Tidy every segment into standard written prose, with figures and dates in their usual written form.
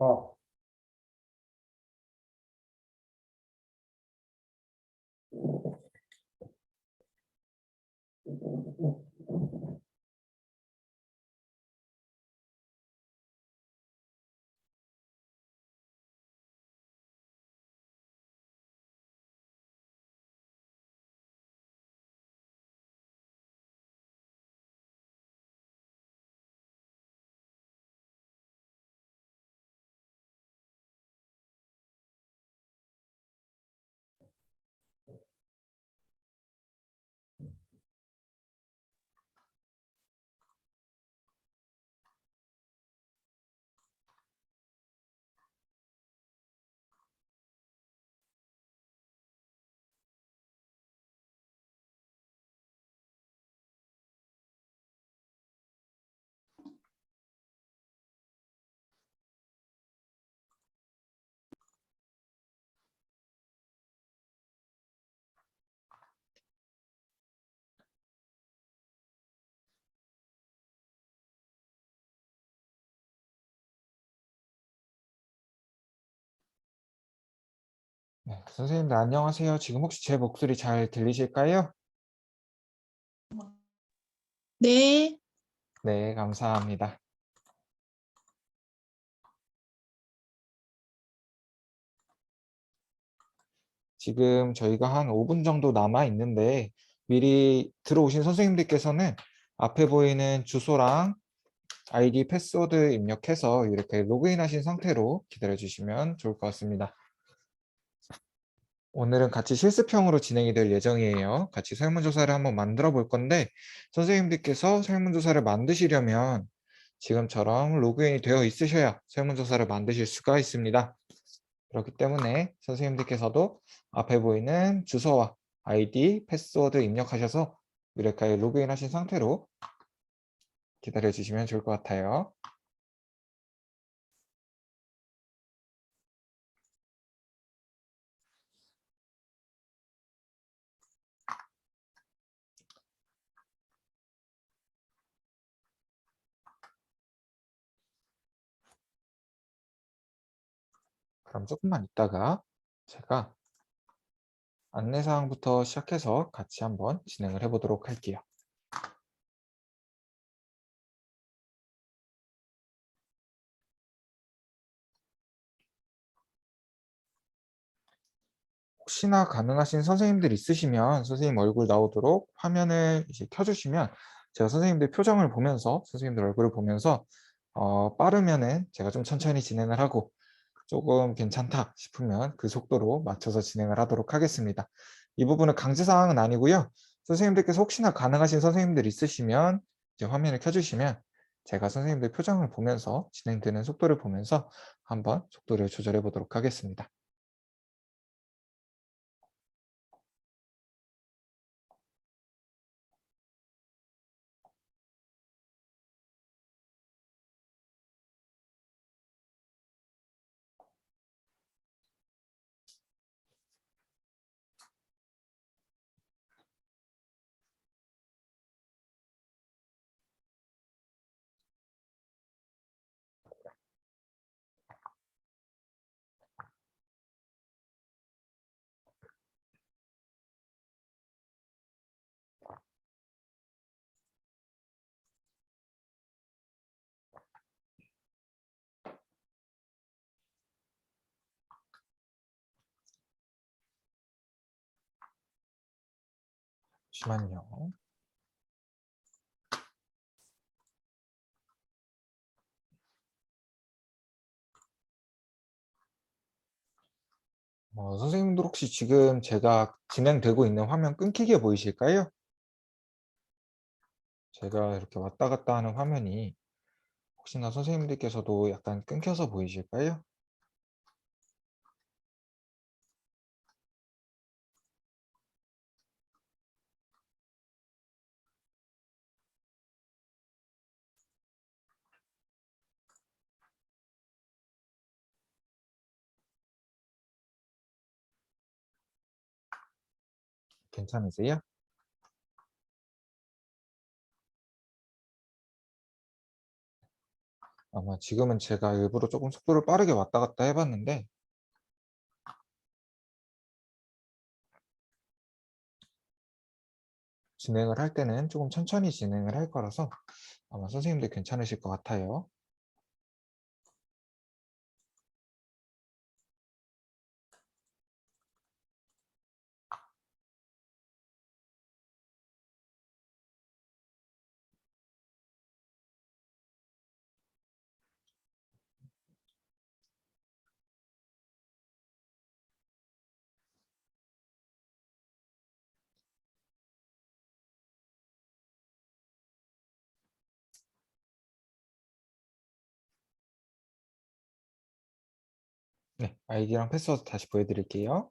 어, 네, 선생님들 안녕하세요. 지금 혹시 제 목소리 잘 들리실까요? 네, 네, 감사합니다. 지금 저희가 한 5분 정도 남아 있는데 미리 들어오신 선생님들께서는 앞에 보이는 주소랑 아이디 패스워드 입력해서 이렇게 로그인 하신 상태로 기다려 주시면 좋을 것 같습니다. 오늘은 같이 실습형으로 진행이 될 예정이에요. 같이 설문조사를 한번 만들어 볼 건데 선생님들께서 설문조사를 만드시려면 지금처럼 로그인이 되어 있으셔야 설문조사를 만드실 수가 있습니다. 그렇기 때문에 선생님들께서도 앞에 보이는 주소와 아이디, 패스워드 입력하셔서 유레카에 로그인 하신 상태로 기다려 주시면 좋을 것 같아요. 그럼 조금만 있다가 제가 안내사항부터 시작해서 같이 한번 진행을 해보도록 할게요. 혹시나 가능하신 선생님들 있으시면 선생님 얼굴 나오도록 화면을 이제 켜주시면 제가 선생님들 표정을 보면서 선생님들 얼굴을 보면서 빠르면은 제가 좀 천천히 진행을 하고 조금 괜찮다 싶으면 그 속도로 맞춰서 진행을 하도록 하겠습니다. 이 부분은 강제사항은 아니고요. 선생님들께서 혹시나 가능하신 선생님들 있으시면 이제 화면을 켜주시면 제가 선생님들 표정을 보면서 진행되는 속도를 보면서 한번 속도를 조절해 보도록 하겠습니다. 잠시만요. 선생님들 혹시 지금 제가 진행되고 있는 화면 끊기게 보이실까요? 제가 이렇게 왔다 갔다 하는 화면이 혹시나 선생님들께서도 약간 끊겨서 보이실까요? 괜찮으세요? 아마 지금은 제가 일부러 조금 속도를 빠르게 왔다 갔다 해봤는데 진행을 할 때는 조금 천천히 진행을 할 거라서 아마 선생님들 괜찮으실 것 같아요. 네, 아이디랑 패스워드 다시 보여드릴게요.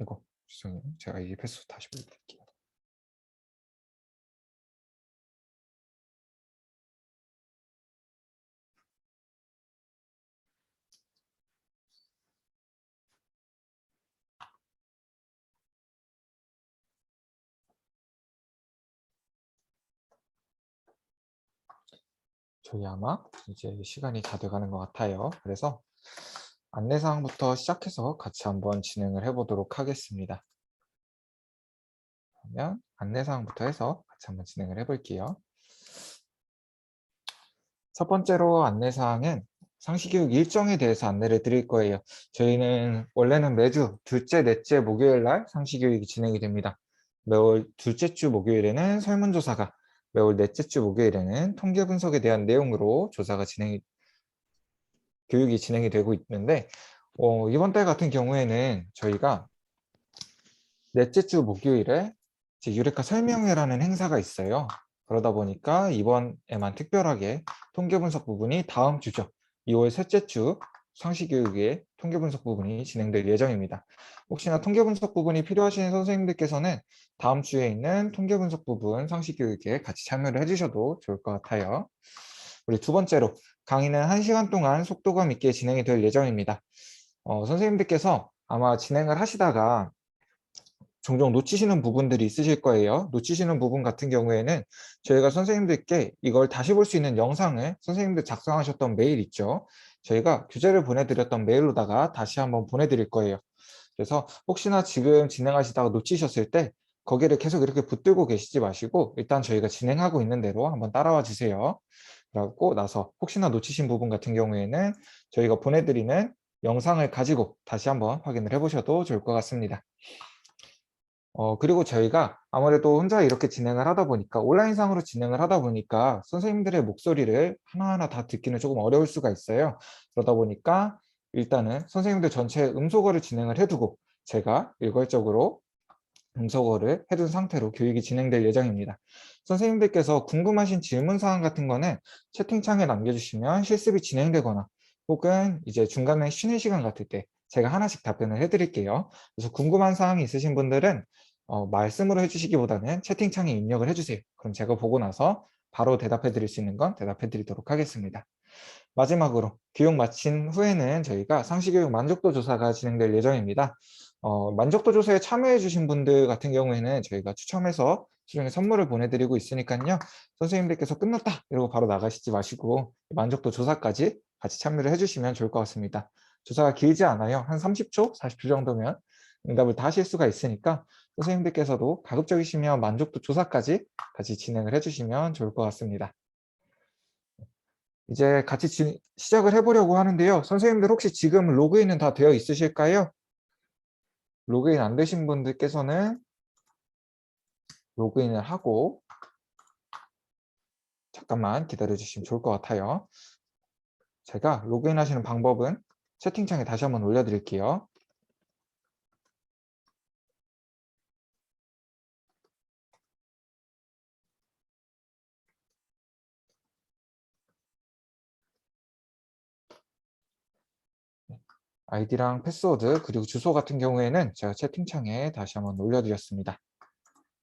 이거 죄송해요. 제가 아이디 패스워드 다시 보여드릴게요. 저희 아마 이제 시간이 다 돼가는 것 같아요. 그래서 안내사항부터 시작해서 같이 한번 진행을 해보도록 하겠습니다. 그러면 안내사항부터 해서 같이 한번 진행을 해볼게요. 첫 번째로 안내사항은 상시교육 일정에 대해서 안내를 드릴 거예요. 저희는 원래는 매주 둘째, 넷째 목요일 날 상시교육이 진행이 됩니다. 매월 둘째 주 목요일에는 설문조사가, 매월 넷째 주 목요일에는 통계 분석에 대한 내용으로 교육이 진행이 되고 있는데 이번 달 같은 경우에는 저희가 넷째 주 목요일에 유레카 설명회라는 행사가 있어요. 그러다 보니까 이번에만 특별하게 통계 분석 부분이 다음 주죠. 2월 셋째 주 상시교육의 통계 분석 부분이 진행될 예정입니다. 혹시나 통계 분석 부분이 필요하신 선생님들께서는 다음 주에 있는 통계 분석 부분 상시교육에 같이 참여를 해주셔도 좋을 것 같아요. 우리 두 번째로 강의는 1시간 동안 속도감 있게 진행이 될 예정입니다. 선생님들께서 아마 진행을 하시다가 종종 놓치시는 부분들이 있으실 거예요. 놓치시는 부분 같은 경우에는 저희가 선생님들께 이걸 다시 볼 수 있는 영상을 선생님들 작성하셨던 메일 있죠. 저희가 교재를 보내드렸던 메일로다가 다시 한번 보내드릴 거예요. 그래서 혹시나 지금 진행하시다가 놓치셨을 때 거기를 계속 이렇게 붙들고 계시지 마시고 일단 저희가 진행하고 있는 대로 한번 따라와 주세요. 그러고 나서 혹시나 놓치신 부분 같은 경우에는 저희가 보내드리는 영상을 가지고 다시 한번 확인을 해보셔도 좋을 것 같습니다. 그리고 저희가 아무래도 혼자 이렇게 진행을 하다 보니까 온라인상으로 진행을 하다 보니까 선생님들의 목소리를 하나하나 다 듣기는 조금 어려울 수가 있어요. 그러다 보니까 일단은 선생님들 전체 음소거를 진행을 해두고 제가 일괄적으로 음소거를 해둔 상태로 교육이 진행될 예정입니다. 선생님들께서 궁금하신 질문사항 같은 거는 채팅창에 남겨주시면 실습이 진행되거나 혹은 이제 중간에 쉬는 시간 같을 때 제가 하나씩 답변을 해드릴게요. 그래서 궁금한 사항이 있으신 분들은 말씀으로 해주시기보다는 채팅창에 입력을 해주세요. 그럼 제가 보고 나서 바로 대답해 드릴 수 있는 건 대답해 드리도록 하겠습니다. 마지막으로 교육 마친 후에는 저희가 상시교육 만족도 조사가 진행될 예정입니다. 만족도 조사에 참여해 주신 분들 같은 경우에는 저희가 추첨해서 수령의 선물을 보내드리고 있으니까요. 선생님들께서 끝났다 이러고 바로 나가시지 마시고 만족도 조사까지 같이 참여를 해주시면 좋을 것 같습니다. 조사가 길지 않아요. 한 30초, 40초 정도면 응답을 다 하실 수가 있으니까 선생님들께서도 가급적이시면 만족도 조사까지 같이 진행을 해주시면 좋을 것 같습니다. 이제 같이 시작을 해보려고 하는데요. 선생님들 혹시 지금 로그인은 다 되어 있으실까요? 로그인 안 되신 분들께서는 로그인을 하고 잠깐만 기다려 주시면 좋을 것 같아요. 제가 로그인 하시는 방법은 채팅창에 다시 한번 올려드릴게요. 아이디랑 패스워드 그리고 주소 같은 경우에는 제가 채팅창에 다시 한번 올려드렸습니다.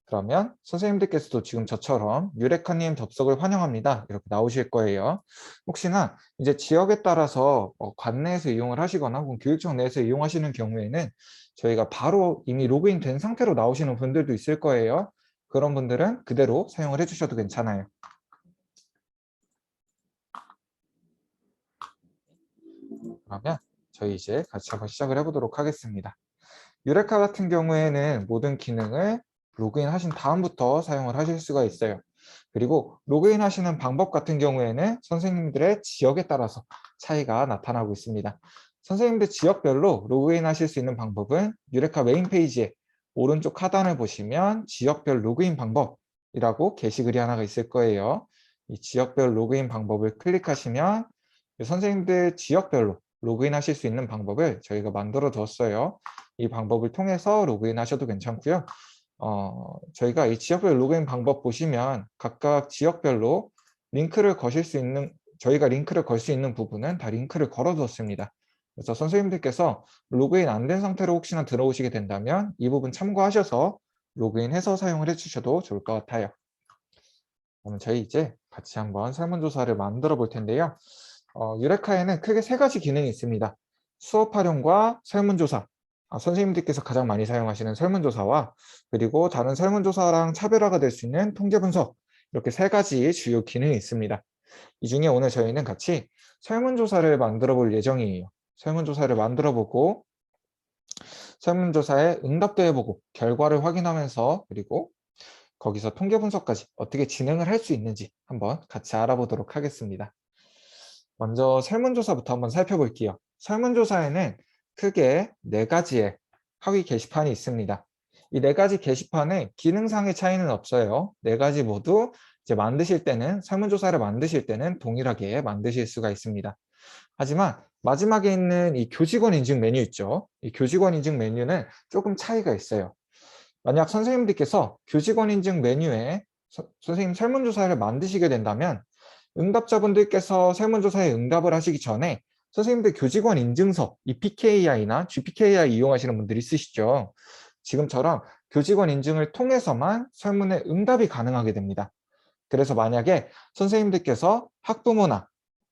그러면 선생님들께서도 지금 저처럼 유레카님 접속을 환영합니다. 이렇게 나오실 거예요. 혹시나 이제 지역에 따라서 관내에서 이용을 하시거나 혹은 교육청 내에서 이용하시는 경우에는 저희가 바로 이미 로그인 된 상태로 나오시는 분들도 있을 거예요. 그런 분들은 그대로 사용을 해주셔도 괜찮아요. 그러면 저희 이제 같이 한번 시작을 해보도록 하겠습니다. 유레카 같은 경우에는 모든 기능을 로그인 하신 다음부터 사용을 하실 수가 있어요. 그리고 로그인 하시는 방법 같은 경우에는 선생님들의 지역에 따라서 차이가 나타나고 있습니다. 선생님들 지역별로 로그인 하실 수 있는 방법은 유레카 메인 페이지에 오른쪽 하단을 보시면 지역별 로그인 방법이라고 게시글이 하나가 있을 거예요. 이 지역별 로그인 방법을 클릭하시면 선생님들 지역별로 로그인 하실 수 있는 방법을 저희가 만들어 두었어요. 이 방법을 통해서 로그인 하셔도 괜찮고요. 저희가 이 지역별 로그인 방법 보시면 각각 지역별로 링크를 거실 수 있는, 저희가 링크를 걸 수 있는 부분은 다 링크를 걸어 두었습니다. 그래서 선생님들께서 로그인 안 된 상태로 혹시나 들어오시게 된다면 이 부분 참고하셔서 로그인해서 사용을 해주셔도 좋을 것 같아요. 그럼 저희 이제 같이 한번 설문조사를 만들어 볼 텐데요. 유레카에는 크게 세 가지 기능이 있습니다. 수업 활용과 설문조사, 선생님들께서 가장 많이 사용하시는 설문조사와 그리고 다른 설문조사랑 차별화가 될 수 있는 통계 분석, 이렇게 세 가지 주요 기능이 있습니다. 이 중에 오늘 저희는 같이 설문조사를 만들어 볼 예정이에요. 설문조사를 만들어 보고 설문조사에 응답도 해보고 결과를 확인하면서 그리고 거기서 통계 분석까지 어떻게 진행을 할 수 있는지 한번 같이 알아보도록 하겠습니다. 먼저 설문조사부터 한번 살펴볼게요. 설문조사에는 크게 네 가지의 하위 게시판이 있습니다. 이 네 가지 게시판에 기능상의 차이는 없어요. 네 가지 모두 이제 만드실 때는, 설문조사를 만드실 때는 동일하게 만드실 수가 있습니다. 하지만 마지막에 있는 이 교직원 인증 메뉴 있죠. 이 교직원 인증 메뉴는 조금 차이가 있어요. 만약 선생님들께서 교직원 인증 메뉴에 선생님 설문조사를 만드시게 된다면 응답자분들께서 설문조사에 응답을 하시기 전에 선생님들 교직원 인증서, 이 PKI나 GPKI 이용하시는 분들이 있으시죠. 지금처럼 교직원 인증을 통해서만 설문에 응답이 가능하게 됩니다. 그래서 만약에 선생님들께서 학부모나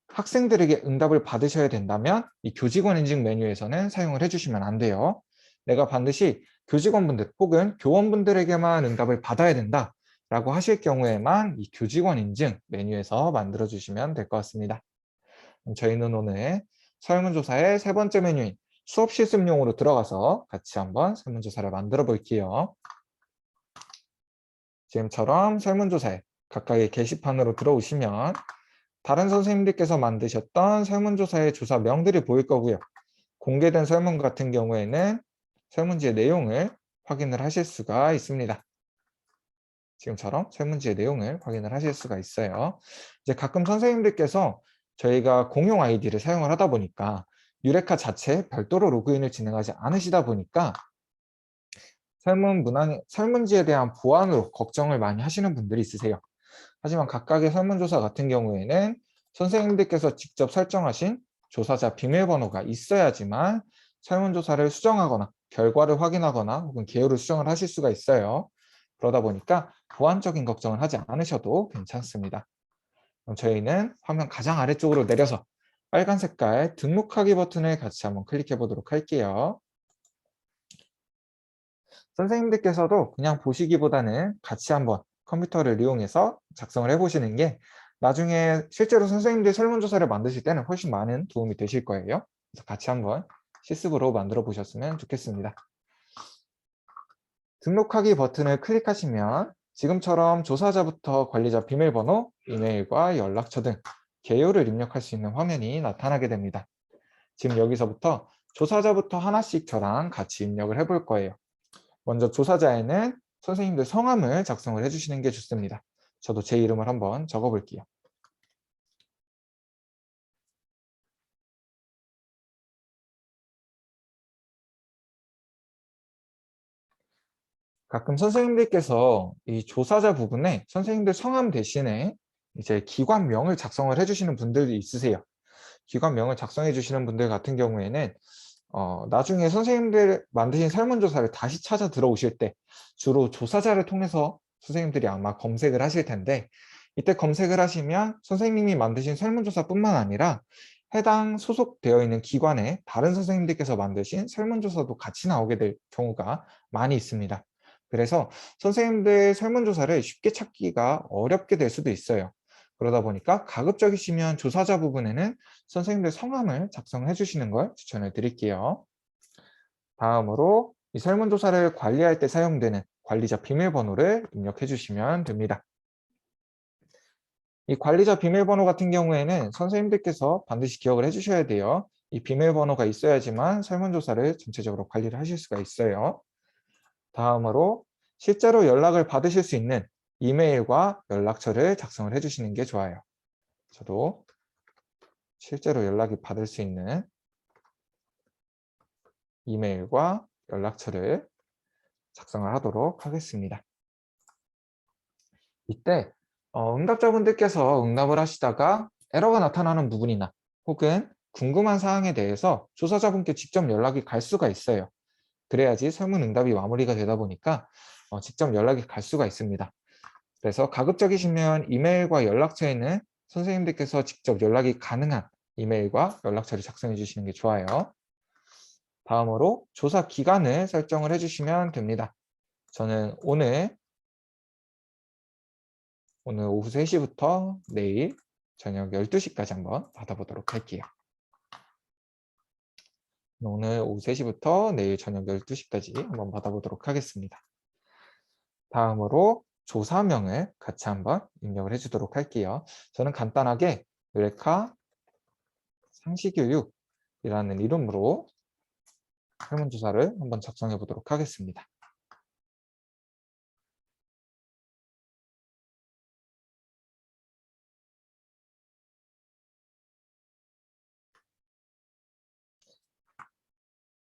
학생들에게 응답을 받으셔야 된다면 이 교직원 인증 메뉴에서는 사용을 해주시면 안 돼요. 내가 반드시 교직원분들 혹은 교원분들에게만 응답을 받아야 된다 라고 하실 경우에만 이 교직원 인증 메뉴에서 만들어 주시면 될 것 같습니다. 그럼 저희는 오늘 설문조사의 세 번째 메뉴인 수업 실습용으로 들어가서 같이 한번 설문조사를 만들어 볼게요. 지금처럼 설문조사에 각각의 게시판으로 들어오시면 다른 선생님들께서 만드셨던 설문조사의 조사명들이 보일 거고요. 공개된 설문 같은 경우에는 설문지의 내용을 확인을 하실 수가 있습니다. 지금처럼 설문지의 내용을 확인을 하실 수가 있어요. 이제 가끔 선생님들께서 저희가 공용 아이디를 사용을 하다 보니까 유레카 자체에 별도로 로그인을 진행하지 않으시다 보니까 설문지에 대한 보안으로 걱정을 많이 하시는 분들이 있으세요. 하지만 각각의 설문조사 같은 경우에는 선생님들께서 직접 설정하신 조사자 비밀번호가 있어야지만 설문조사를 수정하거나 결과를 확인하거나 혹은 개요를 수정을 하실 수가 있어요. 그러다 보니까 보안적인 걱정을 하지 않으셔도 괜찮습니다. 그럼 저희는 화면 가장 아래쪽으로 내려서 빨간 색깔 등록하기 버튼을 같이 한번 클릭해 보도록 할게요. 선생님들께서도 그냥 보시기보다는 같이 한번 컴퓨터를 이용해서 작성을 해보시는 게 나중에 실제로 선생님들 설문조사를 만드실 때는 훨씬 많은 도움이 되실 거예요. 그래서 같이 한번 실습으로 만들어 보셨으면 좋겠습니다. 등록하기 버튼을 클릭하시면 지금처럼 조사자부터 관리자 비밀번호, 이메일과 연락처 등 개요를 입력할 수 있는 화면이 나타나게 됩니다. 지금 여기서부터 조사자부터 하나씩 저랑 같이 입력을 해볼 거예요. 먼저 조사자에는 선생님들 성함을 작성을 해주시는 게 좋습니다. 저도 제 이름을 한번 적어볼게요. 가끔 선생님들께서 이 조사자 부분에 선생님들 성함 대신에 이제 기관명을 작성을 해주시는 분들이 있으세요. 기관명을 작성해 주시는 분들 같은 경우에는 나중에 선생님들 만드신 설문조사를 다시 찾아 들어오실 때 주로 조사자를 통해서 선생님들이 아마 검색을 하실 텐데, 이때 검색을 하시면 선생님이 만드신 설문조사뿐만 아니라 해당 소속되어 있는 기관의 다른 선생님들께서 만드신 설문조사도 같이 나오게 될 경우가 많이 있습니다. 그래서 선생님들 설문조사를 쉽게 찾기가 어렵게 될 수도 있어요. 그러다 보니까 가급적이시면 조사자 부분에는 선생님들 성함을 작성해 주시는 걸 추천을 드릴게요. 다음으로 이 설문조사를 관리할 때 사용되는 관리자 비밀번호를 입력해 주시면 됩니다. 이 관리자 비밀번호 같은 경우에는 선생님들께서 반드시 기억을 해주셔야 돼요. 이 비밀번호가 있어야지만 설문조사를 전체적으로 관리를 하실 수가 있어요. 다음으로 실제로 연락을 받으실 수 있는 이메일과 연락처를 작성을 해주시는 게 좋아요. 저도 실제로 연락이 받을 수 있는 이메일과 연락처를 작성을 하도록 하겠습니다. 이때 응답자분들께서 응답을 하시다가 에러가 나타나는 부분이나 혹은 궁금한 사항에 대해서 조사자분께 직접 연락이 갈 수가 있어요. 그래야지 설문 응답이 마무리가 되다 보니까 직접 연락이 갈 수가 있습니다. 그래서 가급적이시면 이메일과 연락처에는 선생님들께서 직접 연락이 가능한 이메일과 연락처를 작성해 주시는 게 좋아요. 다음으로 조사 기간을 설정을 해주시면 됩니다. 저는 오늘 오후 3시부터 내일 저녁 12시까지 한번 받아보도록 할게요. 오늘 오후 3시부터 내일 저녁 12시까지 한번 받아보도록 하겠습니다. 다음으로 조사명을 같이 한번 입력을 해주도록 할게요. 저는 간단하게 유레카 상시교육이라는 이름으로 설문조사를 한번 작성해 보도록 하겠습니다.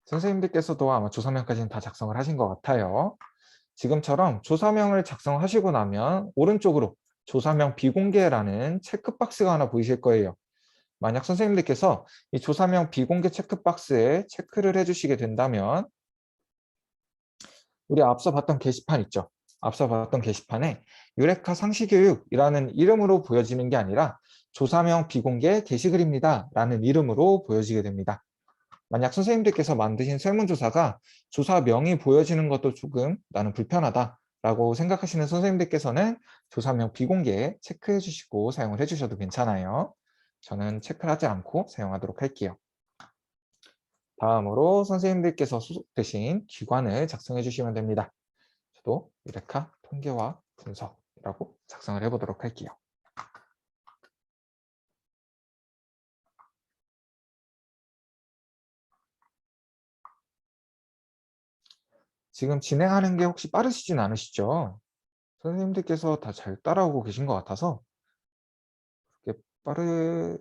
선생님들께서도 아마 조사명까지는 다 작성을 하신 것 같아요. 지금처럼 조사명을 작성하시고 나면 오른쪽으로 조사명 비공개라는 체크박스가 하나 보이실 거예요. 만약 선생님들께서 이 조사명 비공개 체크박스에 체크를 해주시게 된다면 우리 앞서 봤던 게시판 있죠? 앞서 봤던 게시판에 유레카 상시교육이라는 이름으로 보여지는 게 아니라 조사명 비공개 게시글입니다 라는 이름으로 보여지게 됩니다. 만약 선생님들께서 만드신 설문조사가 조사명이 보여지는 것도 조금 나는 불편하다라고 생각하시는 선생님들께서는 조사명 비공개 체크해 주시고 사용을 해주셔도 괜찮아요. 저는 체크를 하지 않고 사용하도록 할게요. 다음으로 선생님들께서 소속되신 기관을 작성해 주시면 됩니다. 저도 유레카 통계와 분석이라고 작성을 해보도록 할게요. 지금 진행하는 게 혹시 빠르시진 않으시죠? 선생님들께서 다 잘 따라오고 계신 것 같아서 그렇게 빠르지는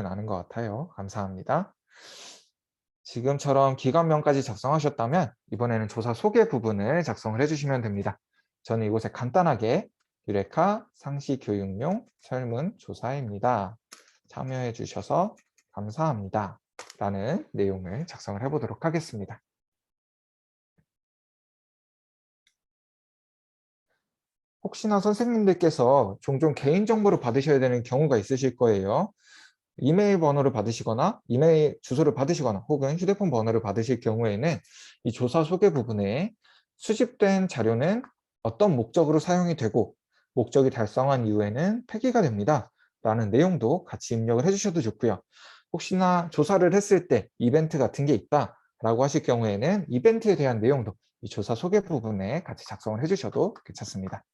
않은 것 같아요. 감사합니다. 지금처럼 기관명까지 작성하셨다면 이번에는 조사 소개 부분을 작성을 해주시면 됩니다. 저는 이곳에 간단하게 유레카 상시교육용 설문조사입니다. 참여해 주셔서 감사합니다. 라는 내용을 작성을 해보도록 하겠습니다. 혹시나 선생님들께서 종종 개인정보를 받으셔야 되는 경우가 있으실 거예요. 이메일 번호를 받으시거나 이메일 주소를 받으시거나 혹은 휴대폰 번호를 받으실 경우에는 이 조사 소개 부분에 수집된 자료는 어떤 목적으로 사용이 되고 목적이 달성한 이후에는 폐기가 됩니다. 라는 내용도 같이 입력을 해주셔도 좋고요. 혹시나 조사를 했을 때 이벤트 같은 게 있다 라고 하실 경우에는 이벤트에 대한 내용도 이 조사 소개 부분에 같이 작성을 해주셔도 괜찮습니다.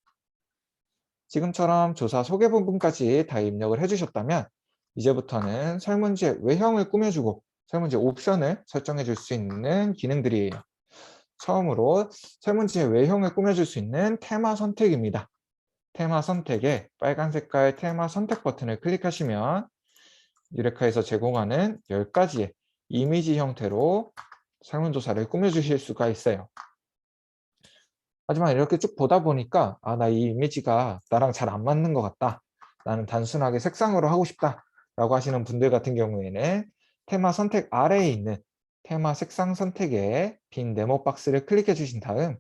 지금처럼 조사 소개 부분까지 다 입력을 해주셨다면 이제부터는 설문지의 외형을 꾸며주고 설문지 옵션을 설정해 줄 수 있는 기능들이에요. 처음으로 설문지의 외형을 꾸며줄 수 있는 테마 선택입니다. 테마 선택에 빨간 색깔 테마 선택 버튼을 클릭하시면 유레카에서 제공하는 10가지의 이미지 형태로 설문조사를 꾸며주실 수가 있어요. 하지만 이렇게 쭉 보다 보니까 나 이 이미지가 나랑 잘 안 맞는 것 같다. 나는 단순하게 색상으로 하고 싶다. 라고 하시는 분들 같은 경우에는 테마 선택 아래에 있는 테마 색상 선택에 빈 네모 박스를 클릭해 주신 다음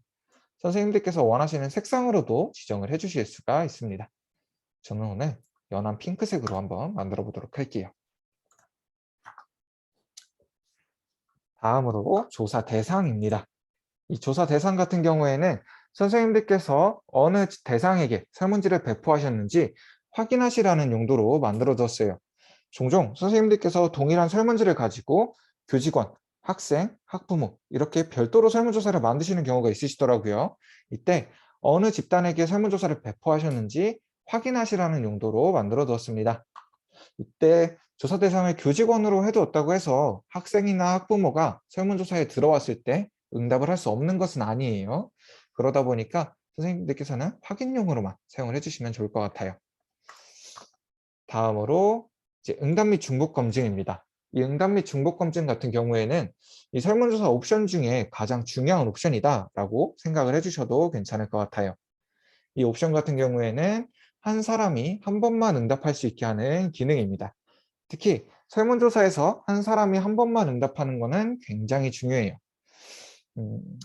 선생님들께서 원하시는 색상으로도 지정을 해 주실 수가 있습니다. 저는 오늘 연한 핑크색으로 한번 만들어 보도록 할게요. 다음으로 조사 대상입니다. 이 조사 대상 같은 경우에는 선생님들께서 어느 대상에게 설문지를 배포하셨는지 확인하시라는 용도로 만들어졌어요. 종종 선생님들께서 동일한 설문지를 가지고 교직원, 학생, 학부모 이렇게 별도로 설문조사를 만드시는 경우가 있으시더라고요. 이때 어느 집단에게 설문조사를 배포하셨는지 확인하시라는 용도로 만들어졌습니다. 이때 조사 대상을 교직원으로 해두었다고 해서 학생이나 학부모가 설문조사에 들어왔을 때 응답을 할 수 없는 것은 아니에요. 그러다 보니까 선생님들께서는 확인용으로만 사용을 해주시면 좋을 것 같아요. 다음으로 이제 응답 및 중복 검증입니다. 이 응답 및 중복 검증 같은 경우에는 이 설문조사 옵션 중에 가장 중요한 옵션이다라고 생각을 해주셔도 괜찮을 것 같아요. 이 옵션 같은 경우에는 한 사람이 한 번만 응답할 수 있게 하는 기능입니다. 특히 설문조사에서 한 사람이 한 번만 응답하는 것은 굉장히 중요해요.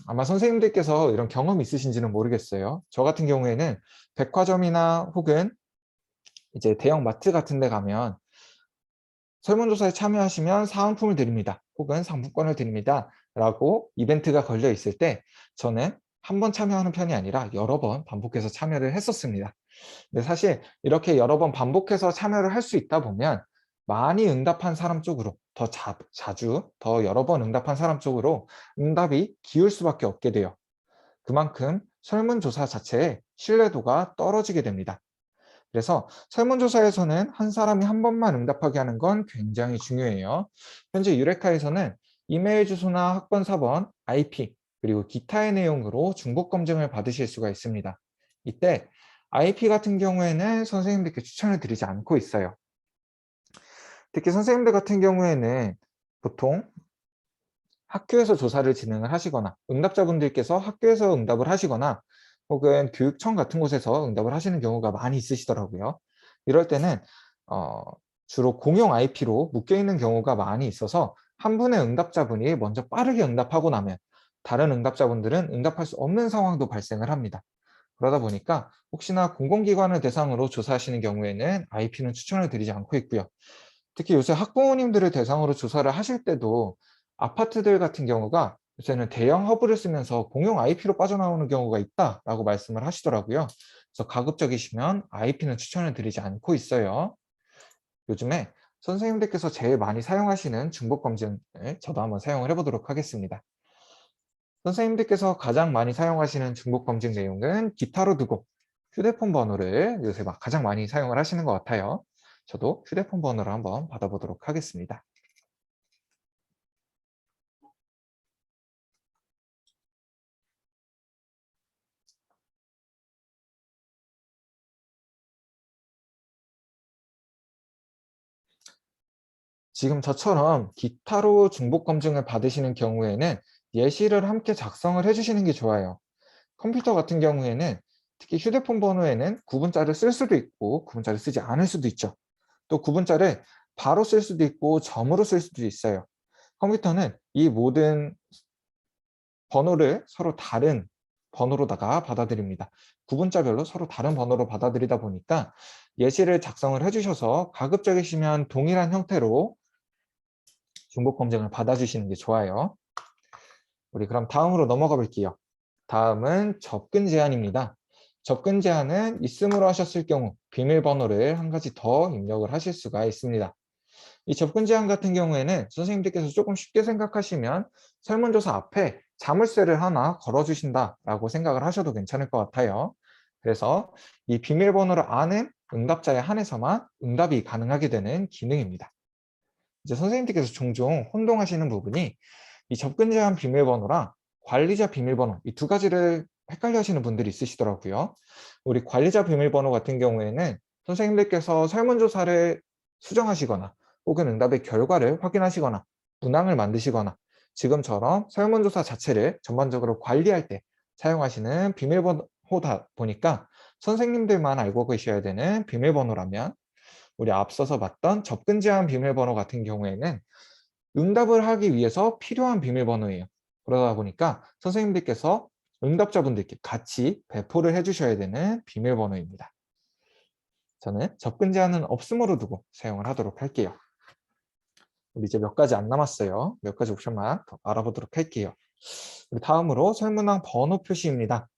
아마 선생님들께서 이런 경험 있으신지는 모르겠어요. 저 같은 경우에는 백화점이나 혹은 이제 대형 마트 같은 데 가면 설문조사에 참여하시면 사은품을 드립니다. 혹은 상품권을 드립니다. 라고 이벤트가 걸려 있을 때 저는 한 번 참여하는 편이 아니라 여러 번 반복해서 참여를 했었습니다. 근데 사실 이렇게 여러 번 반복해서 참여를 할 수 있다 보면 많이 응답한 사람 쪽으로 더 자주 더 여러 번 응답한 사람 쪽으로 응답이 기울 수밖에 없게 돼요. 그만큼 설문조사 자체의 신뢰도가 떨어지게 됩니다. 그래서 설문조사에서는 한 사람이 한 번만 응답하게 하는 건 굉장히 중요해요. 현재 유레카에서는 이메일 주소나 학번 4번, IP, 그리고 기타의 내용으로 중복 검증을 받으실 수가 있습니다. 이때 IP 같은 경우에는 선생님들께 추천을 드리지 않고 있어요. 특히 선생님들 같은 경우에는 보통 학교에서 조사를 진행을 하시거나 응답자분들께서 학교에서 응답을 하시거나 혹은 교육청 같은 곳에서 응답을 하시는 경우가 많이 있으시더라고요. 이럴 때는 주로 공용 IP로 묶여있는 경우가 많이 있어서 한 분의 응답자분이 먼저 빠르게 응답하고 나면 다른 응답자분들은 응답할 수 없는 상황도 발생을 합니다. 그러다 보니까 혹시나 공공기관을 대상으로 조사하시는 경우에는 IP는 추천을 드리지 않고 있고요. 특히 요새 학부모님들을 대상으로 조사를 하실 때도 아파트들 같은 경우가 요새는 대형 허브를 쓰면서 공용 IP로 빠져나오는 경우가 있다라고 말씀을 하시더라고요. 그래서 가급적이시면 IP는 추천을 드리지 않고 있어요. 요즘에 선생님들께서 제일 많이 사용하시는 중복검증을 저도 한번 사용을 해보도록 하겠습니다. 선생님들께서 가장 많이 사용하시는 중복검증 내용은 기타로 두고 휴대폰 번호를 요새 가장 많이 사용을 하시는 것 같아요. 저도 휴대폰 번호를 한번 받아보도록 하겠습니다. 지금 저처럼 기타로 중복 검증을 받으시는 경우에는 예시를 함께 작성을 해주시는 게 좋아요. 컴퓨터 같은 경우에는 특히 휴대폰 번호에는 구분자를 쓸 수도 있고 구분자를 쓰지 않을 수도 있죠. 또 구분자를 바로 쓸 수도 있고 점으로 쓸 수도 있어요. 컴퓨터는 이 모든 번호를 서로 다른 번호로다가 받아들입니다. 구분자별로 서로 다른 번호로 받아들이다 보니까 예시를 작성을 해주셔서 가급적이시면 동일한 형태로 중복 검증을 받아주시는 게 좋아요. 우리 그럼 다음으로 넘어가 볼게요. 다음은 접근 제한입니다. 접근 제한은 있음으로 하셨을 경우 비밀번호를 한 가지 더 입력을 하실 수가 있습니다. 이 접근 제한 같은 경우에는 선생님들께서 조금 쉽게 생각하시면 설문조사 앞에 자물쇠를 하나 걸어주신다라고 생각을 하셔도 괜찮을 것 같아요. 그래서 이 비밀번호를 아는 응답자에 한해서만 응답이 가능하게 되는 기능입니다. 이제 선생님들께서 종종 혼동하시는 부분이 이 접근 제한 비밀번호랑 관리자 비밀번호 이 두 가지를 헷갈려 하시는 분들이 있으시더라고요. 우리 관리자 비밀번호 같은 경우에는 선생님들께서 설문조사를 수정하시거나 혹은 응답의 결과를 확인하시거나 문항을 만드시거나 지금처럼 설문조사 자체를 전반적으로 관리할 때 사용하시는 비밀번호다 보니까 선생님들만 알고 계셔야 되는 비밀번호라면 우리 앞서서 봤던 접근 제한 비밀번호 같은 경우에는 응답을 하기 위해서 필요한 비밀번호예요. 그러다 보니까 선생님들께서 응답자분들께 같이 배포를 해주셔야 되는 비밀번호입니다. 저는 접근 제한은 없음으로 두고 사용을 하도록 할게요. 우리 이제 몇 가지 안 남았어요. 몇 가지 옵션만 더 알아보도록 할게요. 우리 다음으로 설문항 번호 표시입니다.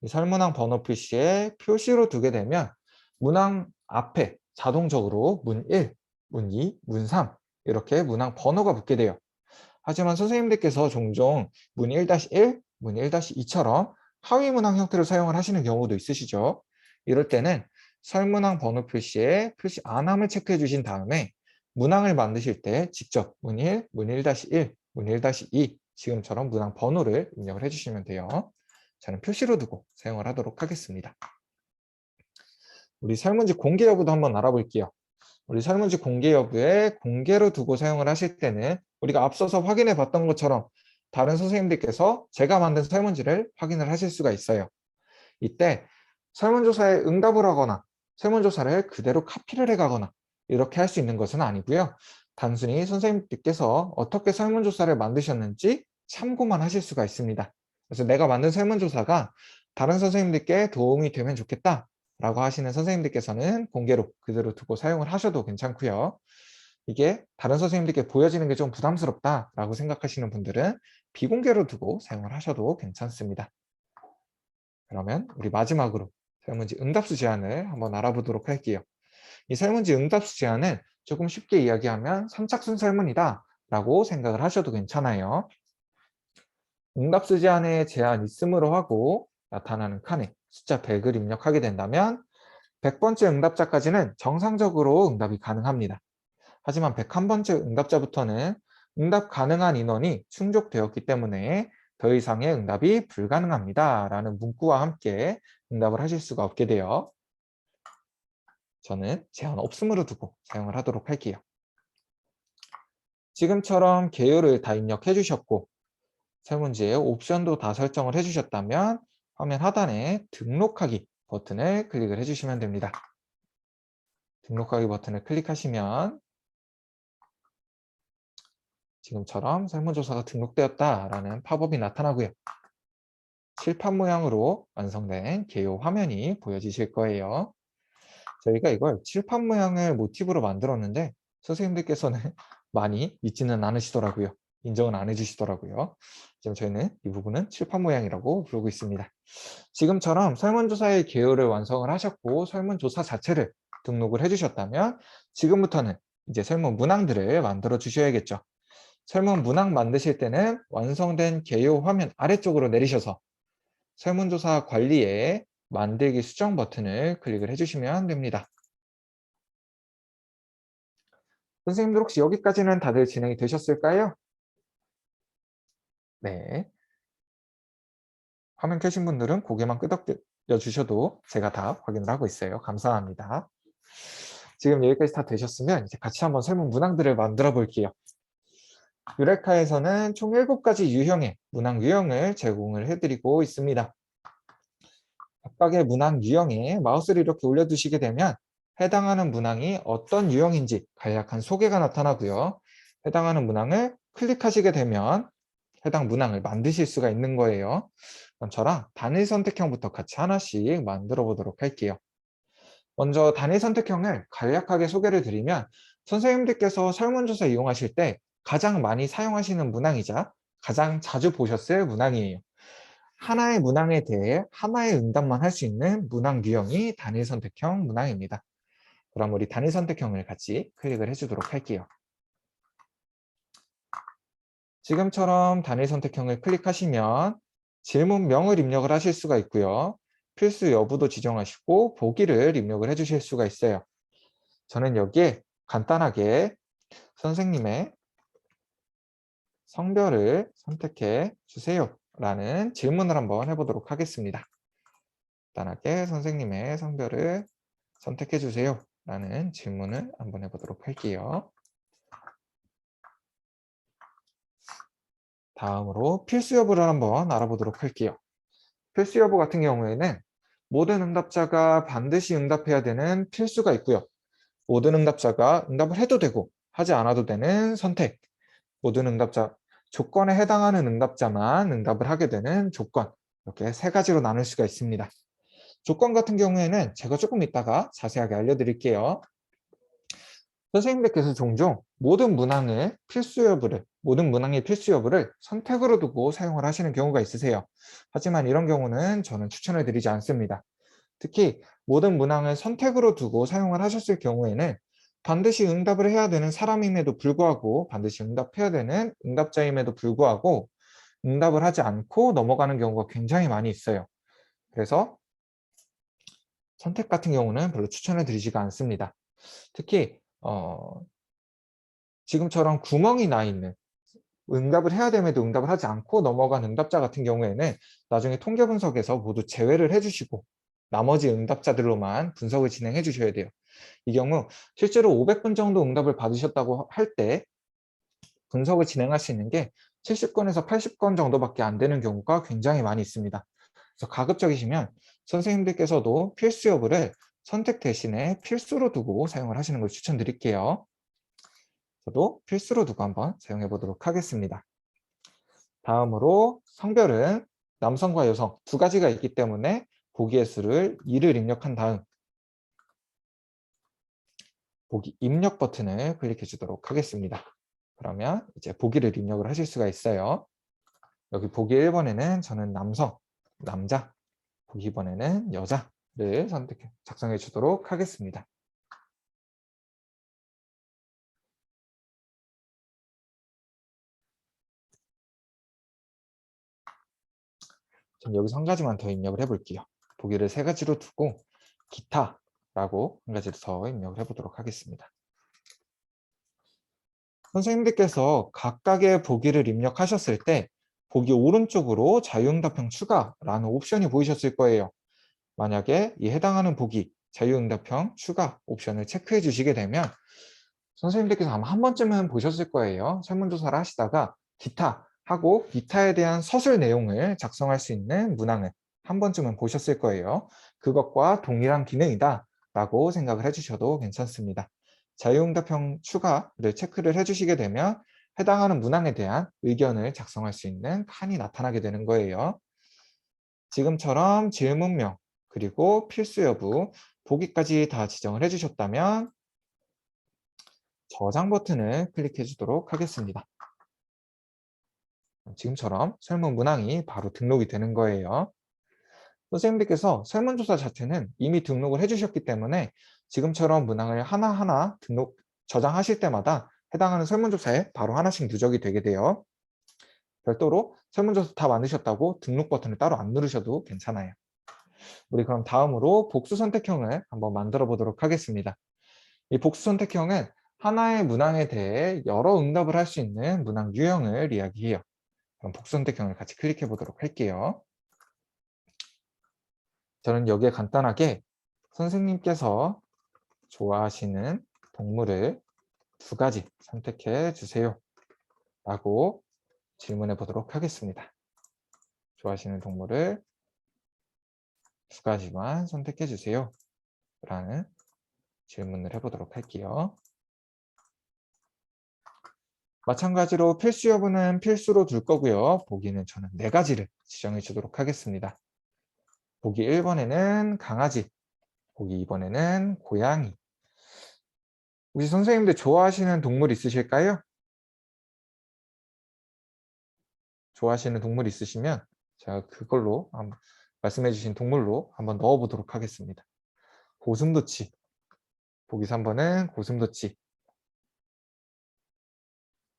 이 설문항 번호 표시에 표시로 두게 되면 문항 앞에 자동적으로 문 1, 문 2, 문 3 이렇게 문항 번호가 붙게 돼요. 하지만 선생님들께서 종종 문 1-1, 문 1-2처럼 하위 문항 형태를 사용을 하시는 경우도 있으시죠. 이럴 때는 설문항 번호 표시에 표시 안함을 체크해 주신 다음에 문항을 만드실 때 직접 문 1, 문 1-1, 문 1-2 지금처럼 문항 번호를 입력을 해주시면 돼요. 저는 표시로 두고 사용을 하도록 하겠습니다. 우리 설문지 공개 여부도 한번 알아볼게요. 우리 설문지 공개 여부에 공개로 두고 사용을 하실 때는 우리가 앞서서 확인해 봤던 것처럼 다른 선생님들께서 제가 만든 설문지를 확인을 하실 수가 있어요. 이때 설문조사에 응답을 하거나 설문조사를 그대로 카피를 해가거나 이렇게 할 수 있는 것은 아니고요. 단순히 선생님께서 어떻게 설문조사를 만드셨는지 참고만 하실 수가 있습니다. 그래서 내가 만든 설문조사가 다른 선생님들께 도움이 되면 좋겠다 라고 하시는 선생님들께서는 공개로 그대로 두고 사용을 하셔도 괜찮고요. 이게 다른 선생님들께 보여지는 게 좀 부담스럽다 라고 생각하시는 분들은 비공개로 두고 사용을 하셔도 괜찮습니다. 그러면 우리 마지막으로 설문지 응답수 제한을 한번 알아보도록 할게요. 이 설문지 응답수 제한은 조금 쉽게 이야기하면 선착순 설문이다 라고 생각을 하셔도 괜찮아요. 응답수 제한에 제한 있음으로 하고 나타나는 칸에 숫자 100을 입력하게 된다면 100번째 응답자까지는 정상적으로 응답이 가능합니다. 하지만 101번째 응답자부터는 응답 가능한 인원이 충족되었기 때문에 더 이상의 응답이 불가능합니다. 라는 문구와 함께 응답을 하실 수가 없게 돼요. 저는 제한 없음으로 두고 사용을 하도록 할게요. 지금처럼 개요를 다 입력해 주셨고 설문지에 옵션도 다 설정을 해주셨다면 화면 하단에 등록하기 버튼을 클릭을 해주시면 됩니다. 등록하기 버튼을 클릭하시면 지금처럼 설문조사가 등록되었다라는 팝업이 나타나고요. 칠판 모양으로 완성된 개요 화면이 보여지실 거예요. 저희가 이걸 칠판 모양을 모티브로 만들었는데 선생님들께서는 많이 믿지는 않으시더라고요. 인정은 안 해주시더라고요. 지금 저희는 이 부분은 칠판 모양이라고 부르고 있습니다. 지금처럼 설문조사의 개요를 완성을 하셨고 설문조사 자체를 등록을 해주셨다면 지금부터는 이제 설문 문항들을 만들어 주셔야겠죠. 설문 문항 만드실 때는 완성된 개요 화면 아래쪽으로 내리셔서 설문조사 관리에 만들기 수정 버튼을 클릭을 해주시면 됩니다. 선생님들 혹시 여기까지는 다들 진행이 되셨을까요? 네. 화면 켜신 분들은 고개만 끄덕여 주셔도 제가 다 확인을 하고 있어요. 감사합니다. 지금 여기까지 다 되셨으면 이제 같이 한번 설문 문항들을 만들어 볼게요. 유레카에서는 총 7가지 유형의 문항 유형을 제공을 해드리고 있습니다. 각각의 문항 유형에 마우스를 이렇게 올려두시게 되면 해당하는 문항이 어떤 유형인지 간략한 소개가 나타나고요. 해당하는 문항을 클릭하시게 되면 해당 문항을 만드실 수가 있는 거예요. 그럼 저랑 단일 선택형부터 같이 하나씩 만들어 보도록 할게요. 먼저 단일 선택형을 간략하게 소개를 드리면 선생님들께서 설문조사 이용하실 때 가장 많이 사용하시는 문항이자 가장 자주 보셨을 문항이에요. 하나의 문항에 대해 하나의 응답만 할 수 있는 문항 유형이 단일 선택형 문항입니다. 그럼 우리 단일 선택형을 같이 클릭을 해주도록 할게요. 지금처럼 단일 선택형을 클릭하시면 질문명을 입력을 하실 수가 있고요. 필수 여부도 지정하시고 보기를 입력을 해주실 수가 있어요. 저는 여기에 간단하게 선생님의 성별을 선택해 주세요 라는 질문을 한번 해보도록 하겠습니다. 간단하게 선생님의 성별을 선택해 주세요 라는 질문을 한번 해보도록 할게요. 다음으로 필수 여부를 한번 알아보도록 할게요. 필수 여부 같은 경우에는 모든 응답자가 반드시 응답해야 되는 필수가 있고요. 모든 응답자가 응답을 해도 되고 하지 않아도 되는 선택, 모든 응답자, 조건에 해당하는 응답자만 응답을 하게 되는 조건, 이렇게 세 가지로 나눌 수가 있습니다. 조건 같은 경우에는 제가 조금 이따가 자세하게 알려드릴게요. 선생님들께서 종종 모든 문항의 필수 여부를 선택으로 두고 사용을 하시는 경우가 있으세요. 하지만 이런 경우는 저는 추천을 드리지 않습니다. 특히 모든 문항을 선택으로 두고 사용을 하셨을 경우에는 반드시 응답을 해야 되는 사람임에도 불구하고, 반드시 응답해야 되는 응답자임에도 불구하고 응답을 하지 않고 넘어가는 경우가 굉장히 많이 있어요. 그래서 선택 같은 경우는 별로 추천을 드리지가 않습니다. 특히 지금처럼 구멍이 나 있는, 응답을 해야 됨에도 응답을 하지 않고 넘어간 응답자 같은 경우에는 나중에 통계 분석에서 모두 제외를 해주시고 나머지 응답자들로만 분석을 진행해 주셔야 돼요. 이 경우 실제로 500분 정도 응답을 받으셨다고 할 때 분석을 진행할 수 있는 게 70건에서 80건 정도밖에 안 되는 경우가 굉장히 많이 있습니다. 그래서 가급적이시면 선생님들께서도 필수 여부를 선택 대신에 필수로 두고 사용을 하시는 걸 추천드릴게요. 저도 필수로 두고 한번 사용해 보도록 하겠습니다. 다음으로 성별은 남성과 여성 두 가지가 있기 때문에 보기의 수를 2를 입력한 다음 보기 입력 버튼을 클릭해 주도록 하겠습니다. 그러면 이제 보기를 입력을 하실 수가 있어요. 여기 보기 1번에는 저는 남자, 보기 2번에는 여자를 선택해 작성해 주도록 하겠습니다. 전 여기서 한 가지만 더 입력을 해볼게요. 보기를 세 가지로 두고 기타라고 한 가지를 더 입력을 해보도록 하겠습니다. 선생님들께서 각각의 보기를 입력하셨을 때 보기 오른쪽으로 자유응답형 추가라는 옵션이 보이셨을 거예요. 만약에 이 해당하는 보기 자유응답형 추가 옵션을 체크해 주시게 되면 선생님들께서 아마 한 번쯤은 보셨을 거예요. 설문조사를 하시다가 기타 하고 기타에 대한 서술 내용을 작성할 수 있는 문항을 한 번쯤은 보셨을 거예요. 그것과 동일한 기능이다 라고 생각을 해주셔도 괜찮습니다. 자유응답형 추가를 체크를 해주시게 되면 해당하는 문항에 대한 의견을 작성할 수 있는 칸이 나타나게 되는 거예요. 지금처럼 질문명 그리고 필수 여부 보기까지 다 지정을 해주셨다면 저장 버튼을 클릭해 주도록 하겠습니다. 지금처럼 설문 문항이 바로 등록이 되는 거예요. 선생님들께서 설문조사 자체는 이미 등록을 해주셨기 때문에 지금처럼 문항을 하나하나 저장하실 때마다 해당하는 설문조사에 바로 하나씩 누적이 되게 돼요. 별도로 설문조사 다 만드셨다고 등록 버튼을 따로 안 누르셔도 괜찮아요. 우리 그럼 다음으로 복수 선택형을 한번 만들어 보도록 하겠습니다. 이 복수 선택형은 하나의 문항에 대해 여러 응답을 할 수 있는 문항 유형을 이야기해요. 그럼 복수 선택형을 같이 클릭해 보도록 할게요. 저는 여기에 간단하게 선생님께서 좋아하시는 동물을 2가지 선택해 주세요 라고 질문해 보도록 하겠습니다. 좋아하시는 동물을 2가지만 선택해 주세요 라는 질문을 해보도록 할게요. 마찬가지로 필수 여부는 필수로 둘 거고요. 보기는 저는 4가지를 지정해 주도록 하겠습니다. 보기 1번에는 강아지, 보기 2번에는 고양이. 우리 선생님들 좋아하시는 동물 있으실까요? 좋아하시는 동물 있으시면 제가 그걸로 말씀해 주신 동물로 한번 넣어 보도록 하겠습니다. 고슴도치, 보기 3번은 고슴도치.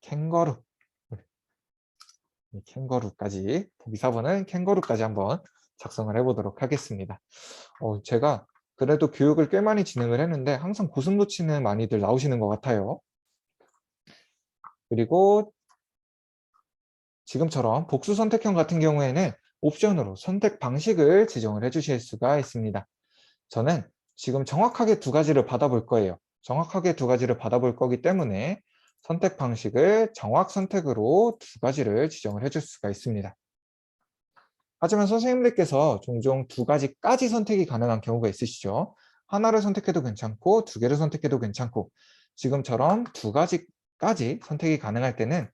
캥거루, 캥거루까지, 보기 4번은 캥거루까지 한번 작성을 해보도록 하겠습니다. 제가 그래도 교육을 꽤 많이 진행을 했는데 항상 고슴도치는 많이들 나오시는 것 같아요. 그리고 지금처럼 복수 선택형 같은 경우에는 옵션으로 선택 방식을 지정을 해주실 수가 있습니다. 저는 지금 정확하게 2가지를 받아볼 거예요. 정확하게 2가지를 받아볼 거기 때문에 선택 방식을 정확 선택으로 2가지를 지정을 해줄 수가 있습니다. 하지만 선생님들께서 종종 두 가지까지 선택이 가능한 경우가 있으시죠. 하나를 선택해도 괜찮고 두 개를 선택해도 괜찮고 지금처럼 두 가지까지 선택이 가능할 때는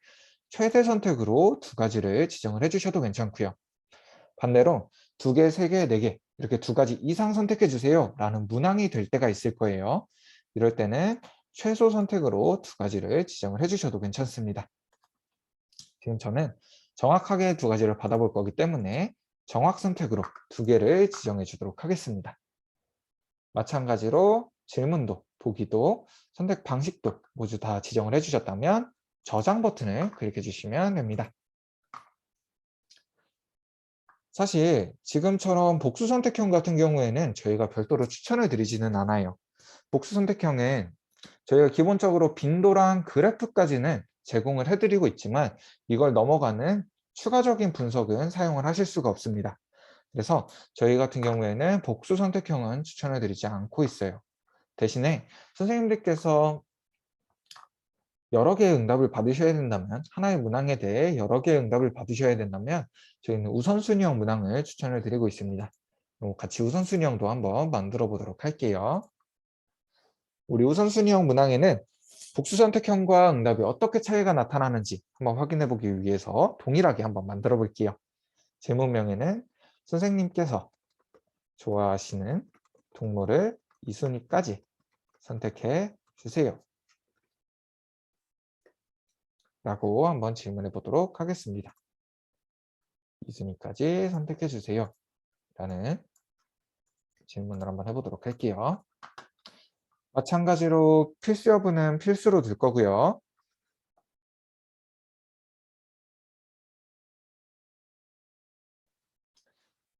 최대 선택으로 두 가지를 지정을 해주셔도 괜찮고요. 반대로 두 개, 세 개, 네 개 이렇게 두 가지 이상 선택해 주세요 라는 문항이 될 때가 있을 거예요. 이럴 때는 최소 선택으로 두 가지를 지정을 해주셔도 괜찮습니다. 지금 저는 정확하게 두 가지를 받아볼 거기 때문에 정확 선택으로 두 개를 지정해 주도록 하겠습니다. 마찬가지로 질문도, 보기도, 선택 방식도 모두 다 지정을 해주셨다면 저장 버튼을 클릭해 주시면 됩니다. 사실 지금처럼 복수 선택형 같은 경우에는 저희가 별도로 추천을 드리지는 않아요. 복수 선택형은 저희가 기본적으로 빈도랑 그래프까지는 제공을 해드리고 있지만 이걸 넘어가는 추가적인 분석은 사용을 하실 수가 없습니다. 그래서 저희 같은 경우에는 복수 선택형은 추천을 드리지 않고 있어요. 대신에 선생님들께서 여러 개의 응답을 받으셔야 된다면, 하나의 문항에 대해 여러 개의 응답을 받으셔야 된다면 저희는 우선순위형 문항을 추천을 드리고 있습니다. 같이 우선순위형도 한번 만들어 보도록 할게요. 우리 우선순위형 문항에는 복수 선택형과 응답이 어떻게 차이가 나타나는지 한번 확인해 보기 위해서 동일하게 한번 만들어 볼게요. 제목명에는 선생님께서 좋아하시는 동물을 2순위까지 선택해 주세요 라고 한번 질문해 보도록 하겠습니다. 2순위까지 선택해 주세요 라는 질문을 한번 해보도록 할게요. 마찬가지로 필수 여부는 필수로 둘 거고요.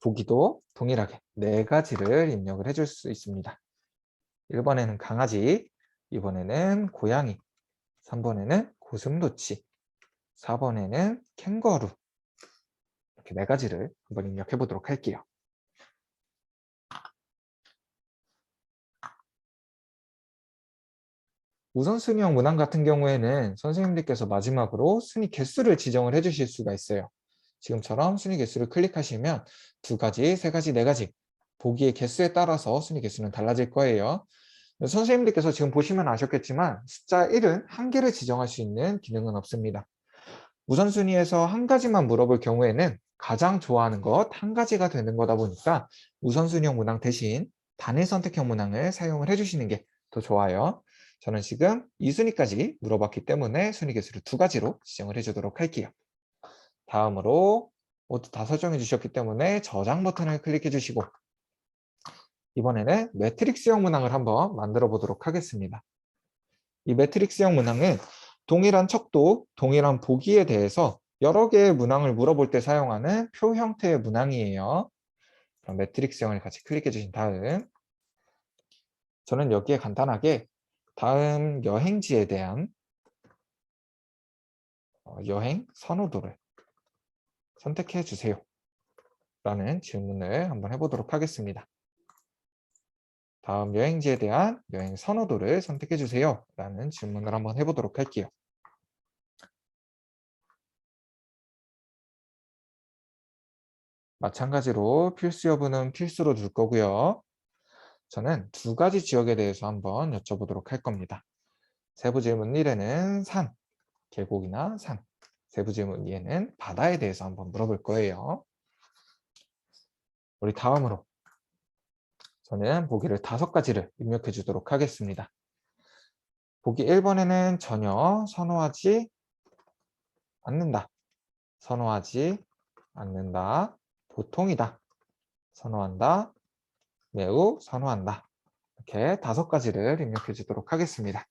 보기도 동일하게 4가지를 입력을 해줄 수 있습니다. 1번에는 강아지, 2번에는 고양이, 3번에는 고슴도치, 4번에는 캥거루 이렇게 4가지를 한번 입력해 보도록 할게요. 우선순위형 문항 같은 경우에는 선생님들께서 마지막으로 순위 개수를 지정을 해 주실 수가 있어요. 지금처럼 순위 개수를 클릭하시면 2가지, 3가지, 4가지 보기의 개수에 따라서 순위 개수는 달라질 거예요. 선생님들께서 지금 보시면 아셨겠지만 숫자 1은 한 개를 지정할 수 있는 기능은 없습니다. 우선순위에서 한 가지만 물어볼 경우에는 가장 좋아하는 것 한 가지가 되는 거다 보니까 우선순위형 문항 대신 단일 선택형 문항을 사용을 해주시는 게 더 좋아요. 저는 지금 2순위까지 물어봤기 때문에 순위 개수를 2가지로 지정을 해주도록 할게요. 다음으로 모두 다 설정해 주셨기 때문에 저장 버튼을 클릭해 주시고 이번에는 매트릭스형 문항을 한번 만들어 보도록 하겠습니다. 이 매트릭스형 문항은 동일한 척도, 동일한 보기에 대해서 여러 개의 문항을 물어볼 때 사용하는 표 형태의 문항이에요. 그럼 매트릭스형을 같이 클릭해 주신 다음 저는 여기에 간단하게 다음 여행지에 대한 여행 선호도를 선택해 주세요 라는 질문을 한번 해보도록 하겠습니다. 다음 여행지에 대한 여행 선호도를 선택해 주세요 라는 질문을 한번 해보도록 할게요. 마찬가지로 필수 여부는 필수로 둘 거고요. 저는 2가지 지역에 대해서 한번 여쭤보도록 할 겁니다. 세부 질문 1에는 산, 계곡이나 산, 세부 질문 2에는 바다에 대해서 한번 물어볼 거예요. 우리 다음으로 저는 보기를 5가지를 입력해 주도록 하겠습니다. 보기 1번에는 전혀 선호하지 않는다, 선호하지 않는다, 보통이다, 선호한다, 매우 선호한다 이렇게 5가지를 입력해 주도록 하겠습니다.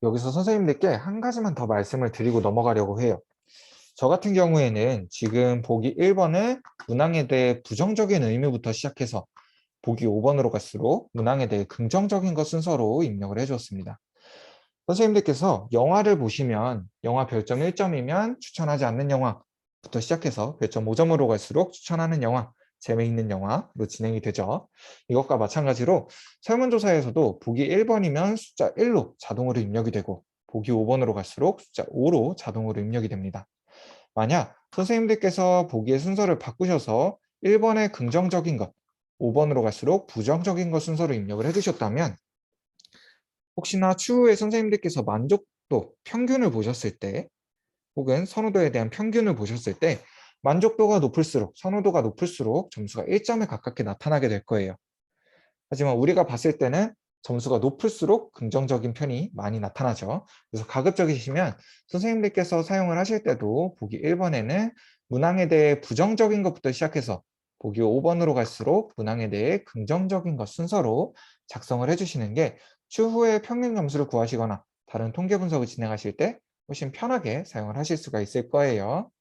여기서 선생님들께 한 가지만 더 말씀을 드리고 넘어가려고 해요. 저 같은 경우에는 지금 보기 1번은 문항에 대해 부정적인 의미부터 시작해서 보기 5번으로 갈수록 문항에 대해 긍정적인 것 순서로 입력을 해주었습니다. 선생님들께서 영화를 보시면 영화 별점 1점이면 추천하지 않는 영화부터 시작해서 별점 5점으로 갈수록 추천하는 영화, 재미있는 영화로 진행이 되죠. 이것과 마찬가지로 설문조사에서도 보기 1번이면 숫자 1로 자동으로 입력이 되고 보기 5번으로 갈수록 숫자 5로 자동으로 입력이 됩니다. 만약 선생님들께서 보기의 순서를 바꾸셔서 1번에 긍정적인 것, 5번으로 갈수록 부정적인 것 순서로 입력을 해두셨다면 혹시나 추후에 선생님들께서 만족도, 평균을 보셨을 때 혹은 선호도에 대한 평균을 보셨을 때 만족도가 높을수록, 선호도가 높을수록 점수가 1점에 가깝게 나타나게 될 거예요. 하지만 우리가 봤을 때는 점수가 높을수록 긍정적인 편이 많이 나타나죠. 그래서 가급적이시면 선생님들께서 사용을 하실 때도 보기 1번에는 문항에 대해 부정적인 것부터 시작해서 보기 5번으로 갈수록 문항에 대해 긍정적인 것 순서로 작성을 해주시는 게 추후에 평균 점수를 구하시거나 다른 통계 분석을 진행하실 때 훨씬 편하게 사용을 하실 수가 있을 거예요.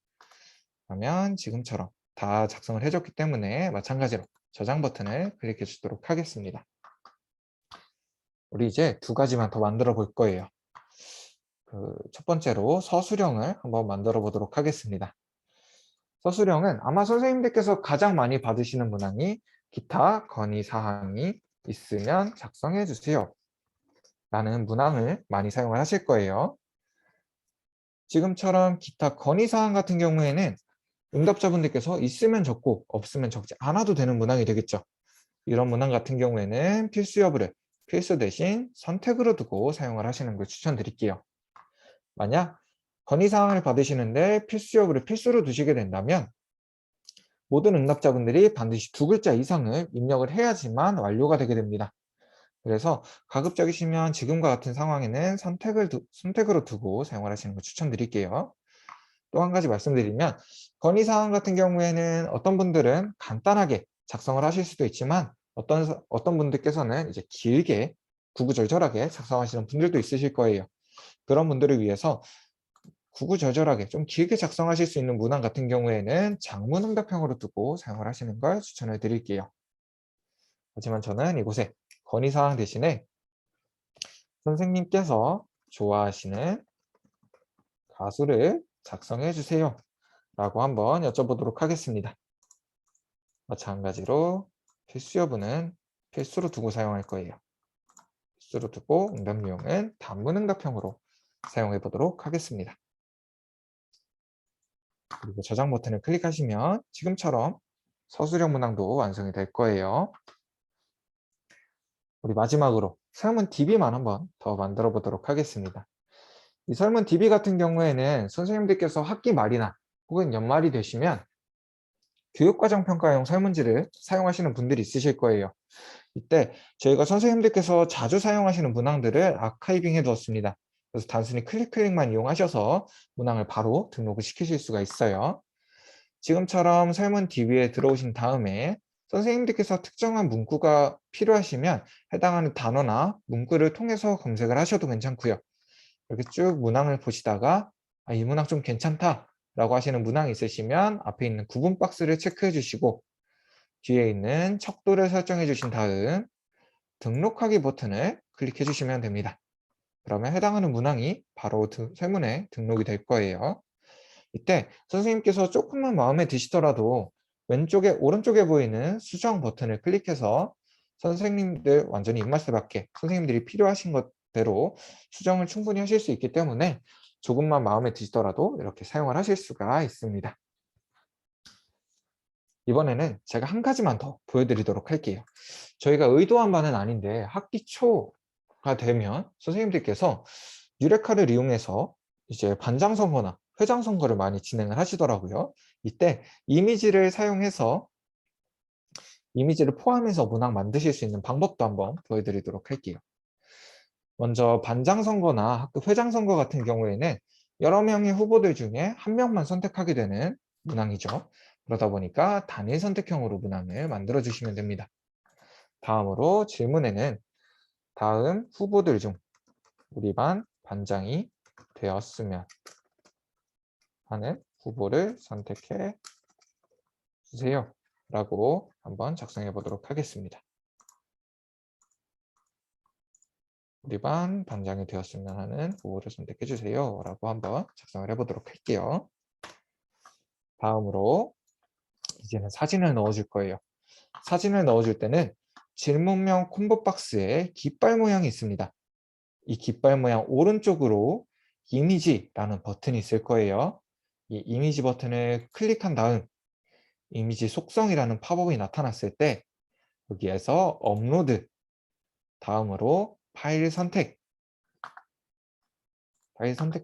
그러면 지금처럼 다 작성을 해줬기 때문에 마찬가지로 저장 버튼을 클릭해 주도록 하겠습니다. 우리 이제 두 가지만 더 만들어 볼 거예요. 첫 번째로 서술형을 한번 만들어 보도록 하겠습니다. 서술형은 아마 선생님들께서 가장 많이 받으시는 문항이 기타 건의사항이 있으면 작성해 주세요 라는 문항을 많이 사용을 하실 거예요. 지금처럼 기타 건의사항 같은 경우에는 응답자분들께서 있으면 적고 없으면 적지 않아도 되는 문항이 되겠죠. 이런 문항 같은 경우에는 필수 여부를 필수 대신 선택으로 두고 사용을 하시는 걸 추천드릴게요. 만약 건의사항을 받으시는데 필수 여부를 필수로 두시게 된다면 모든 응답자분들이 반드시 두 글자 이상을 입력을 해야지만 완료가 되게 됩니다. 그래서 가급적이시면 지금과 같은 상황에는 선택으로 두고 사용을 하시는 걸 추천드릴게요. 또 한 가지 말씀드리면 건의사항 같은 경우에는 어떤 분들은 간단하게 작성을 하실 수도 있지만 어떤 분들께서는 이제 길게 구구절절하게 작성하시는 분들도 있으실 거예요. 그런 분들을 위해서 구구절절하게 좀 길게 작성하실 수 있는 문항 같은 경우에는 장문 응답형으로 두고 사용을 하시는 걸 추천을 드릴게요. 하지만 저는 이곳에 건의사항 대신에 선생님께서 좋아하시는 가수를 작성해 주세요 라고 한번 여쭤보도록 하겠습니다. 마찬가지로 필수 여부는 필수로 두고 사용할 거예요. 필수로 두고 응답 유형은 단문 응답형으로 사용해 보도록 하겠습니다. 그리고 저장 버튼을 클릭하시면 지금처럼 서술형 문항도 완성이 될 거예요. 우리 마지막으로 설문 DB만 한번 더 만들어 보도록 하겠습니다. 이 설문 DB 같은 경우에는 선생님들께서 학기 말이나 혹은 연말이 되시면 교육과정 평가용 설문지를 사용하시는 분들이 있으실 거예요. 이때 저희가 선생님들께서 자주 사용하시는 문항들을 아카이빙 해 두었습니다. 그래서 단순히 클릭만 이용하셔서 문항을 바로 등록을 시키실 수가 있어요. 지금처럼 설문 DB에 들어오신 다음에 선생님들께서 특정한 문구가 필요하시면 해당하는 단어나 문구를 통해서 검색을 하셔도 괜찮고요. 이렇게 쭉 문항을 보시다가 이 문항 좀 괜찮다 라고 하시는 문항이 있으시면 앞에 있는 구분 박스를 체크해 주시고 뒤에 있는 척도를 설정해 주신 다음 등록하기 버튼을 클릭해 주시면 됩니다. 그러면 해당하는 문항이 바로 설문에 등록이 될 거예요. 이때 선생님께서 조금만 마음에 드시더라도 오른쪽에 보이는 수정 버튼을 클릭해서 선생님들 완전히 입맛에 맞게 선생님들이 필요하신 것대로 수정을 충분히 하실 수 있기 때문에 조금만 마음에 드시더라도 이렇게 사용을 하실 수가 있습니다. 이번에는 제가 한 가지만 더 보여드리도록 할게요. 저희가 의도한 바는 아닌데 학기 초가 되면 선생님들께서 유레카를 이용해서 이제 반장 선거나 회장 선거를 많이 진행을 하시더라고요. 이때 이미지를 사용해서 이미지를 포함해서 문항 만드실 수 있는 방법도 한번 보여드리도록 할게요. 먼저 반장 선거나 학급 회장 선거 같은 경우에는 여러 명의 후보들 중에 한 명만 선택하게 되는 문항이죠. 그러다 보니까 단일 선택형으로 문항을 만들어 주시면 됩니다. 다음으로 질문에는 다음 후보들 중 우리 반 반장이 되었으면 하는 후보를 선택해 주세요 라고 한번 작성해 보도록 하겠습니다. 우리 반 반장이 되었으면 하는 부호를 선택해 주세요 라고 한번 작성을 해보도록 할게요. 다음으로 이제는 사진을 넣어줄 거예요. 사진을 넣어줄 때는 질문명 콤보 박스에 깃발 모양이 있습니다. 이 깃발 모양 오른쪽으로 이미지라는 버튼이 있을 거예요. 이 이미지 버튼을 클릭한 다음 이미지 속성이라는 팝업이 나타났을 때 여기에서 업로드, 다음으로 파일 선택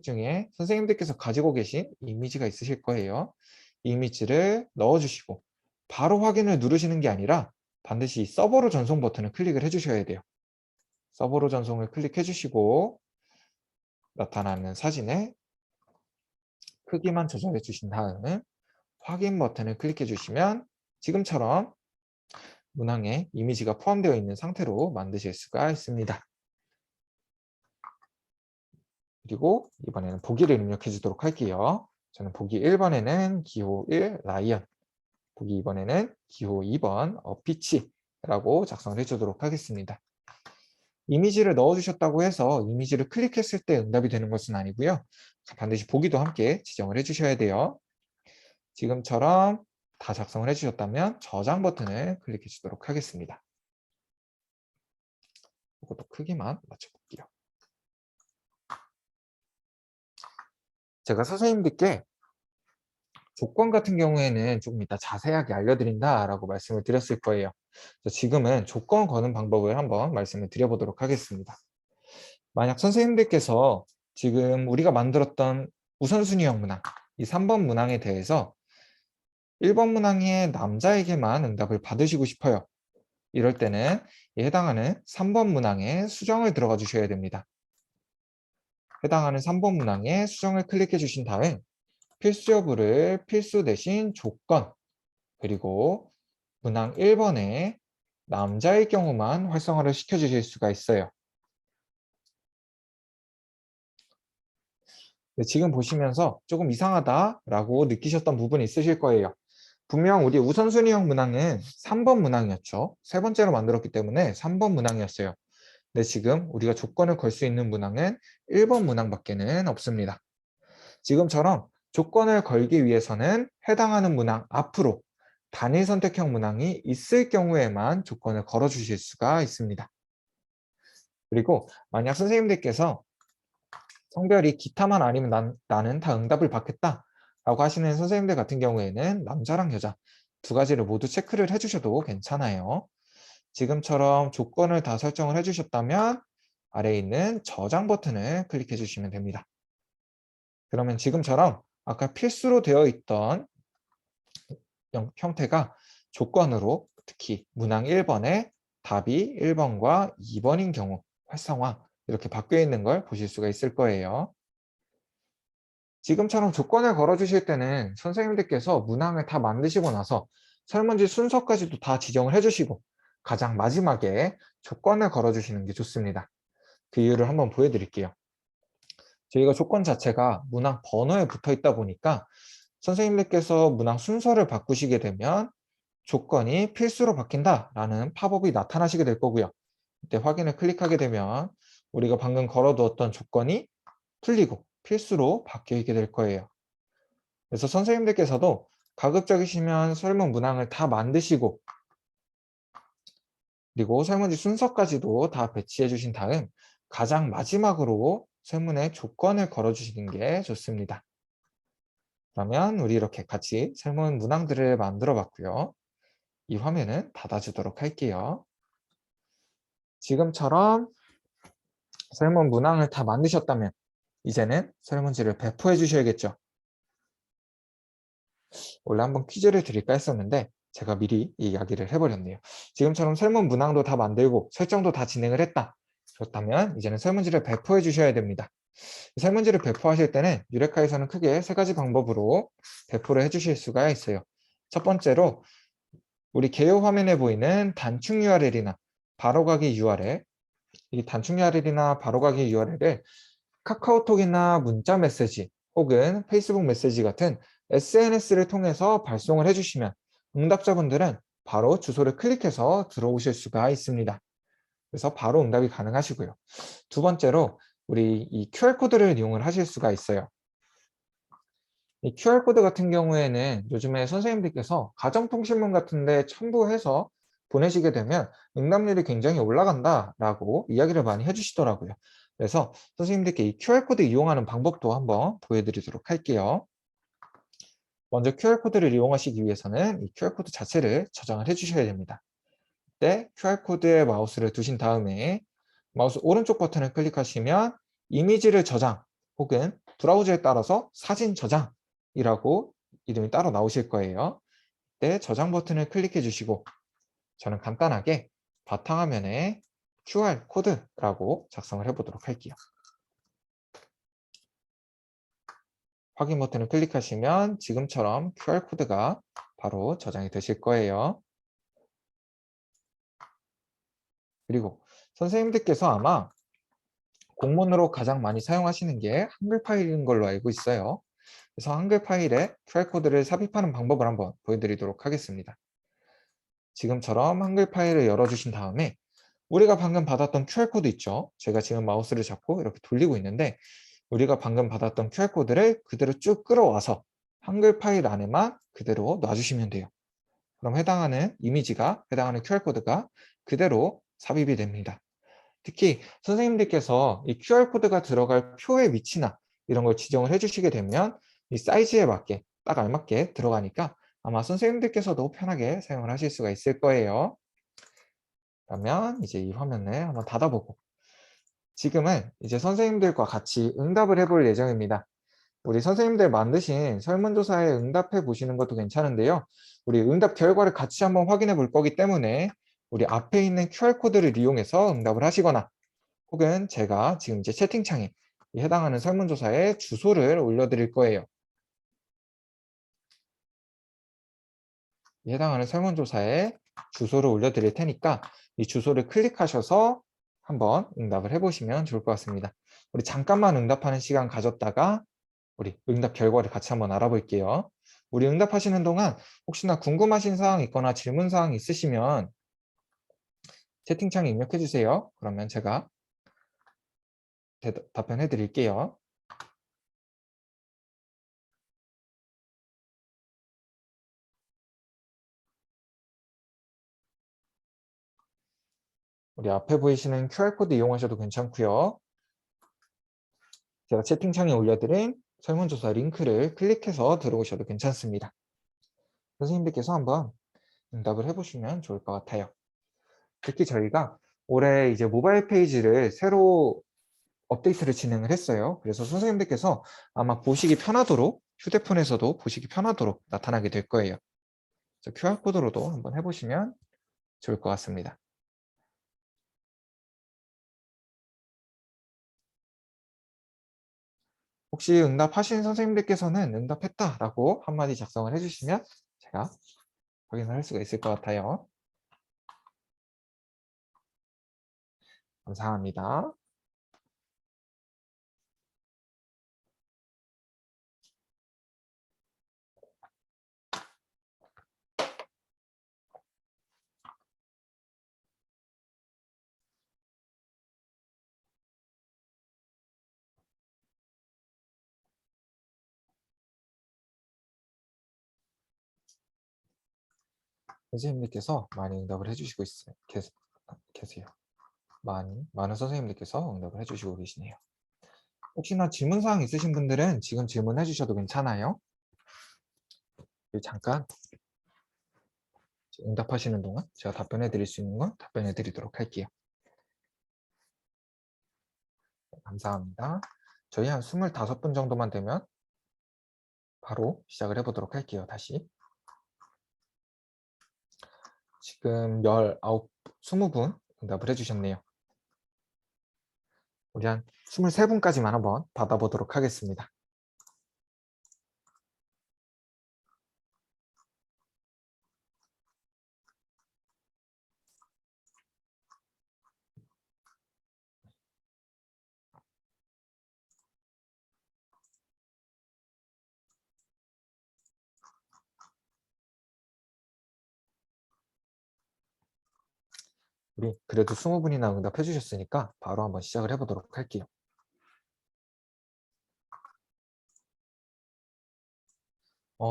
중에 선생님들께서 가지고 계신 이미지가 있으실 거예요. 이미지를 넣어주시고 바로 확인을 누르시는 게 아니라 반드시 서버로 전송 버튼을 클릭을 해주셔야 돼요. 서버로 전송을 클릭해 주시고 나타나는 사진의 크기만 조절해 주신 다음 확인 버튼을 클릭해 주시면 지금처럼 문항에 이미지가 포함되어 있는 상태로 만드실 수가 있습니다. 그리고 이번에는 보기를 입력해 주도록 할게요. 저는 보기 1번에는 기호 1 라이언, 보기 2번에는 기호 2번 어피치라고 작성을 해주도록 하겠습니다. 이미지를 넣어주셨다고 해서 이미지를 클릭했을 때 응답이 되는 것은 아니고요. 반드시 보기도 함께 지정을 해주셔야 돼요. 지금처럼 다 작성을 해주셨다면 저장 버튼을 클릭해 주도록 하겠습니다. 이것도 크기만 맞춰볼게요. 제가 선생님들께 조건 같은 경우에는 조금 이따 자세하게 알려드린다라고 말씀을 드렸을 거예요. 지금은 조건 거는 방법을 한번 말씀을 드려보도록 하겠습니다. 만약 선생님들께서 지금 우리가 만들었던 우선순위형 문항, 이 3번 문항에 대해서 1번 문항의 남자에게만 응답을 받으시고 싶어요. 이럴 때는 해당하는 3번 문항에 수정을 들어가 주셔야 됩니다. 해당하는 3번 문항에 수정을 클릭해 주신 다음 필수 여부를 필수 대신 조건, 그리고 문항 1번에 남자의 경우만 활성화를 시켜주실 수가 있어요. 지금 보시면서 조금 이상하다라고 느끼셨던 부분이 있으실 거예요. 분명 우리 우선순위형 문항은 3번 문항이었죠. 세 번째로 만들었기 때문에 3번 문항이었어요. 근데 지금 우리가 조건을 걸 수 있는 문항은 1번 문항밖에는 없습니다. 지금처럼 조건을 걸기 위해서는 해당하는 문항 앞으로 단일 선택형 문항이 있을 경우에만 조건을 걸어 주실 수가 있습니다. 그리고 만약 선생님들께서 성별이 기타만 아니면 나는 다 응답을 받겠다 라고 하시는 선생님들 같은 경우에는 남자랑 여자 두 가지를 모두 체크를 해주셔도 괜찮아요. 지금처럼 조건을 다 설정을 해주셨다면 아래에 있는 저장 버튼을 클릭해 주시면 됩니다. 그러면 지금처럼 아까 필수로 되어 있던 형태가 조건으로 특히 문항 1번에 답이 1번과 2번인 경우 활성화 이렇게 바뀌어 있는 걸 보실 수가 있을 거예요. 지금처럼 조건을 걸어 주실 때는 선생님들께서 문항을 다 만드시고 나서 설문지 순서까지도 다 지정을 해주시고 가장 마지막에 조건을 걸어 주시는 게 좋습니다. 그 이유를 한번 보여드릴게요. 저희가 조건 자체가 문항 번호에 붙어 있다 보니까 선생님들께서 문항 순서를 바꾸시게 되면 조건이 필수로 바뀐다라는 팝업이 나타나시게 될 거고요. 이때 확인을 클릭하게 되면 우리가 방금 걸어두었던 조건이 풀리고 필수로 바뀌게 될 거예요. 그래서 선생님들께서도 가급적이시면 설문 문항을 다 만드시고 그리고 설문지 순서까지도 다 배치해 주신 다음 가장 마지막으로 설문의 조건을 걸어주시는 게 좋습니다. 그러면 우리 이렇게 같이 설문 문항들을 만들어 봤고요. 이 화면은 닫아주도록 할게요. 지금처럼 설문 문항을 다 만드셨다면 이제는 설문지를 배포해 주셔야겠죠. 원래 한번 퀴즈를 드릴까 했었는데 제가 미리 이 이야기를 해버렸네요. 지금처럼 설문 문항도 다 만들고 설정도 다 진행을 했다. 그렇다면 이제는 설문지를 배포해 주셔야 됩니다. 설문지를 배포하실 때는 유레카에서는 크게 세 가지 방법으로 배포를 해주실 수가 있어요. 첫 번째로 우리 개요 화면에 보이는 단축 URL이나 바로가기 URL, 이 단축 URL이나 바로가기 URL을 카카오톡이나 문자 메시지 혹은 페이스북 메시지 같은 SNS를 통해서 발송을 해주시면 응답자분들은 바로 주소를 클릭해서 들어오실 수가 있습니다. 그래서 바로 응답이 가능하시고요. 두 번째로 우리 이 QR코드를 이용을 하실 수가 있어요. 이 QR코드 같은 경우에는 요즘에 선생님들께서 가정통신문 같은 데 첨부해서 보내시게 되면 응답률이 굉장히 올라간다라고 이야기를 많이 해주시더라고요. 그래서 선생님들께 이 QR코드 이용하는 방법도 한번 보여드리도록 할게요. 먼저 QR코드를 이용하시기 위해서는 이 QR코드 자체를 저장을 해주셔야 됩니다. 이때 QR코드에 마우스를 두신 다음에 마우스 오른쪽 버튼을 클릭하시면 이미지를 저장 혹은 브라우저에 따라서 사진 저장이라고 이름이 따로 나오실 거예요. 이때 저장 버튼을 클릭해 주시고 저는 간단하게 바탕화면에 QR코드라고 작성을 해보도록 할게요. 확인 버튼을 클릭하시면 지금처럼 QR코드가 바로 저장이 되실 거예요. 그리고 선생님들께서 아마 공문으로 가장 많이 사용하시는 게 한글 파일인 걸로 알고 있어요. 그래서 한글 파일에 QR코드를 삽입하는 방법을 한번 보여드리도록 하겠습니다. 지금처럼 한글 파일을 열어주신 다음에 우리가 방금 받았던 QR코드 있죠? 제가 지금 마우스를 잡고 이렇게 돌리고 있는데 우리가 방금 받았던 QR코드를 그대로 쭉 끌어와서 한글 파일 안에만 그대로 놔주시면 돼요. 그럼 해당하는 이미지가, 해당하는 QR코드가 그대로 삽입이 됩니다. 특히 선생님들께서 이 QR코드가 들어갈 표의 위치나 이런 걸 지정을 해주시게 되면 이 사이즈에 맞게 딱 알맞게 들어가니까 아마 선생님들께서도 편하게 사용을 하실 수가 있을 거예요. 그러면 이제 이 화면을 한번 닫아보고 지금은 이제 선생님들과 같이 응답을 해볼 예정입니다. 우리 선생님들 만드신 설문조사에 응답해 보시는 것도 괜찮은데요. 우리 응답 결과를 같이 한번 확인해 볼 거기 때문에 우리 앞에 있는 QR코드를 이용해서 응답을 하시거나 혹은 제가 지금 이제 채팅창에 해당하는 설문조사에 주소를 올려드릴 거예요. 해당하는 설문조사에 주소를 올려드릴 테니까 이 주소를 클릭하셔서 한번 응답을 해보시면 좋을 것 같습니다. 우리 잠깐만 응답하는 시간 가졌다가 우리 응답 결과를 같이 한번 알아볼게요. 우리 응답하시는 동안 혹시나 궁금하신 사항 있거나 질문 사항 있으시면 채팅창에 입력해 주세요. 그러면 제가 답변해 드릴게요. 우리 앞에 보이시는 QR코드 이용하셔도 괜찮고요. 제가 채팅창에 올려드린 설문조사 링크를 클릭해서 들어오셔도 괜찮습니다. 선생님들께서 한번 응답을 해보시면 좋을 것 같아요. 특히 저희가 올해 이제 모바일 페이지를 새로 업데이트를 진행을 했어요. 그래서 선생님들께서 아마 보시기 편하도록 휴대폰에서도 보시기 편하도록 나타나게 될 거예요. QR코드로도 한번 해보시면 좋을 것 같습니다. 혹시 응답하신 선생님들께서는 응답했다라고 한마디 작성을 해주시면 제가 확인을 할 수가 있을 것 같아요. 감사합니다. 선생님들께서 많이 응답을 해주시고 계세요. 많은 선생님들께서 응답을 해주시고 계시네요. 혹시나 질문사항 있으신 분들은 지금 질문해 주셔도 괜찮아요. 잠깐 응답하시는 동안 제가 답변해 드릴 수 있는 건 답변해 드리도록 할게요. 감사합니다. 저희 한 25분 정도만 되면 바로 시작을 해보도록 할게요. 다시. 지금 20분 응답을 해주셨네요. 우리 한 23분까지만 한번 받아보도록 하겠습니다. 우리 그래도 20분이나 응답해 주셨으니까 바로 한번 시작을 해보도록 할게요.